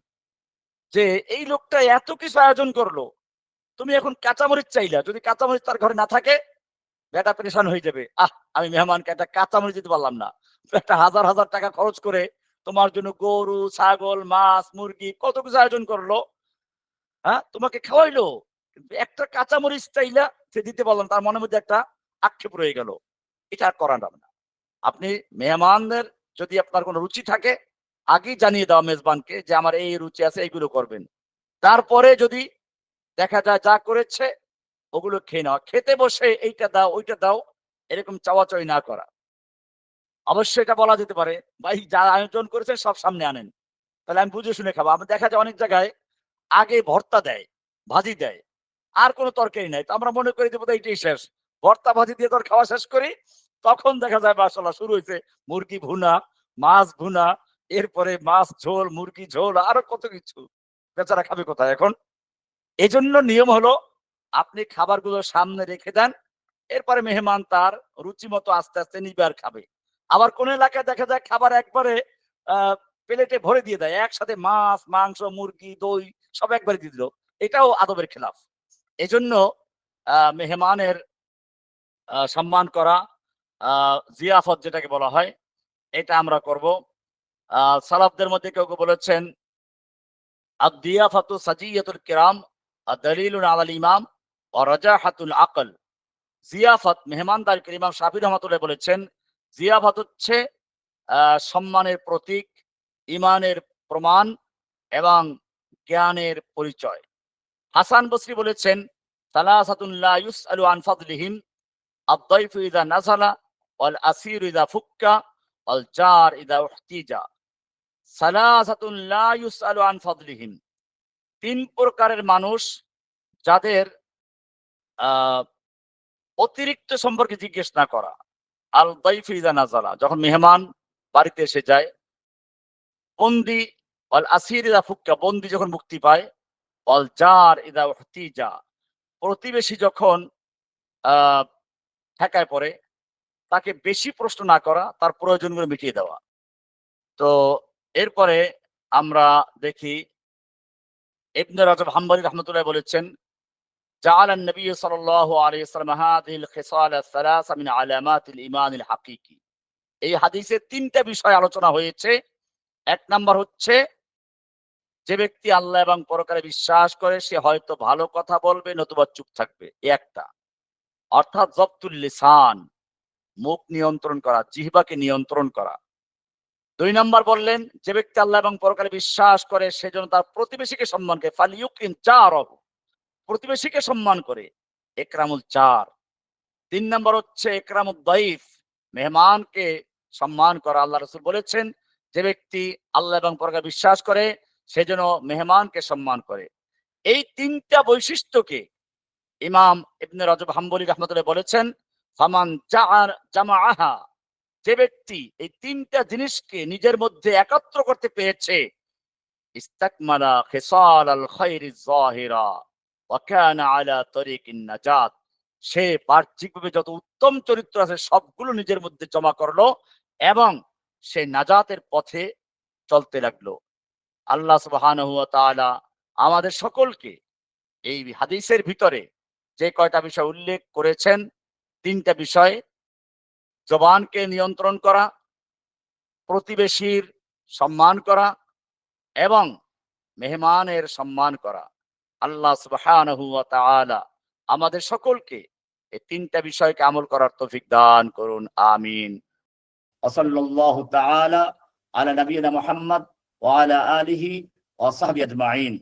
যে, "এই লোকটা এত কিছু আয়োজন করলো। তুমি এখন কাঁচামরিচ চাইলা। যদি কাঁচামরিচ তার ঘরে না থাকে, বেটা পেরেশান হয়ে যাবে। আমি মেহমানকে একটা কাঁচামরিচ দিতে পারলাম না। একটা হাজার, হাজার টাকা খরচ করে তোমার জন্য গরু, ছাগল, মাছ, মুরগি কত কিছু আয়োজন করলো। হ্যাঁ? তোমাকে খাওয়াইলো। কিন্তু একটা কাঁচামরিচ চাইলা, সে দিতে পারল না। তার মনের মধ্যে একটা আক্ষেপ রয়ে গেল। এটা আর করা যাবে না। আপনি মেহমানদের যদি আপনার কোন রুচি থাকে, আগেই জানিয়ে দেওয়া মেজবানকে যে, "আমার এই রুচি আছে, এইগুলো করবেন।" তারপরে যদি দেখা যায় যা করেছে ওগুলো খেয়ে নেওয়া। খেতে বসে এইটা দাও, ওইটা দাও, এরকম চাওয়াচাওয়ি না করা। অবশ্যই এটা বলা যেতে পারে, "ভাই যা আয়োজন করেছেন সব সামনে আনেন। তাহলে আমি বুঝে শুনে খাবো।" আমার দেখা যায় অনেক জায়গায় আগে ভর্তা দেয়, ভাজি দেয়। আর কোন তরকারি নাই। তো আমরা মনে করি যে বোধহয় এটাই শেষ। ভর্তা ভাজি দিয়ে তো আর খাওয়া শেষ করি। তখন দেখা যায় মাশাআল্লাহ শুরু হইছে মুরগি ভুনা, মাছ ভুনা, এরপরে মাছ ঝোল, মুরগি ঝোল আরো কত কিছু। বেচারা খাবে কোথায় এখন? এজন্য নিয়ম হলো আপনি খাবারগুলো সামনে রেখে দেন। এরপরে মেহমান তার রুচিমতো আস্তে, আস্তে নিবে আর খাবে। আবার কোন এলাকায় দেখা যায় খাবার একবারে আ প্লেটে ভরে দিয়ে দেয়। একসাথে মাছ, মাংস, মুরগি, দই সব একবারে দিয়ে দিল। এটাও আদবের খেলাফ। এজন্য মেহমানের সম্মান করা, আ জিয়াফত যেটাকে বলা হয়, এটা আমরা করব। আ সালাফদের মধ্যে কেউ বলেছেন, "আদ-দিয়াফাতু সাজিয়াতুল কিরাম দালিলুন আলাল ইমাম ওয়া রাজাহাতুল আকল।" জিয়াফত মেহমানদারিকে ইমাম শাফিঈ রহমাতুল্লাহ বলেছেন, জিয়াফত হচ্ছে আ সম্মানের প্রতীক, ঈমানের প্রমাণ এবং জ্ঞানের পরিচয়। হাসান বসরি বলেছেন, "সালাসাতুন লা ইউসআলু আন ফাদলিহিম আদ-দাইফু ইযা নাযালা ওয়াল আসীরু ইযা ফুক্কা ওয়াল জার ইযা উহতিজা। সালাসাতুন লা ইউসআলু আন ফাদলিহিম।" ৩ প্রকারের মানুষ যাদের আ অতিরিক্ত সম্পর্কে জিজ্ঞেস না করা। আল দাইফু ইযা নাযালা, যখন মেহমান বাড়িতে এসে যায়। বন্দি ওয়াল আসীর ইযা ফুক্কা, বন্দি যখন মুক্তি পায়। ওয়াল জার ইযা উহতিজা, প্রতিবেশী যখন ঠেকায় পড়ে তাকে বেশি প্রশ্ন না করা, তার প্রয়োজনগুলো মিটিয়ে দেওয়া। তো এরপরে আমরা দেখি ইবনে রজব হাম্বলী রাহমাতুল্লাহ বলেছেন, জাআলা নবী সাল্লাল্লাহু আলাইহি ওয়াসাল্লাম হাযিহিল খিসাল আস-সালাসা মিন আলামাতিল ঈমানিল হাকিকি। এই হাদিসে ৩টা বিষয় আলোচনা হয়েছে। ১ নাম্বার হচ্ছে, যে ব্যক্তি আল্লাহ এবং পরকালে বিশ্বাস করে সে হয়তো ভালো কথা বলবে নতুবা চুপ থাকবে। এ একটা। অর্থাৎ জবতুল লিসান, মুখ নিয়ন্ত্রণ করা, জিহ্বাকে নিয়ন্ত্রণ করা। ২ নাম্বার বললেন, যে ব্যক্তি আল্লাহ এবং পরকালে বিশ্বাস করে সে যেন তার প্রতিবেশীকে সম্মান করে, ফালিয়ুকরিম জারাহু, প্রতিবেশীকে সম্মান করে। ইকরামুল জার। ৩ নাম্বার হচ্ছে ইকরামুদ দাইফ, মেহমানকে সম্মান করা। আল্লাহ রাসূল বলেছেন, যে ব্যক্তি আল্লাহ এবং পরকালে বিশ্বাস করে সে যেন মেহমানকে সম্মান করে। এই ৩টা বৈশিষ্ট্যকে ইমাম ইবনে রজব হাম্বলী রাহমাতুল্লাহ বলেছেন, ফামান জামাআহা, যে ব্যক্তি এই ৩টা জিনিসকে নিজের মধ্যে একত্র করতে পেরেছে, ইস্তাকমালা খিসাল আল খায়রিজ যাহিরা ওয়া কানা আলা তরিকিন নাজাত, সে বাহ্যিকভাবে যত উত্তম চরিত্র আছে সবগুলো নিজের মধ্যে জমা করলো এবং সে নাজাতের পথে চলতে লাগলো। আল্লাহ সুবহানাহু ওয়া তাআলা আমাদের সকলকে এই হাদিসের ভিতরে যে কয়টা বিষয় উল্লেখ করেছেন, ৩টা বিষয়: জবানকে নিয়ন্ত্রণ করা, প্রতিবেশীর সম্মান করা এবং মেহমানের সম্মান করা। আল্লাহ সুবহানাহু ওয়া তাআলা আমাদের সকলকে এই ৩টা বিষয়কে আমল করার তৌফিক দান করুন। আমিন। ওয়া সাল্লাল্লাহু তাআলা আলা নবিয়িনা মুহাম্মদ ওয়া আলা আলিহি ওয়া সাহবিহি আজমাইন।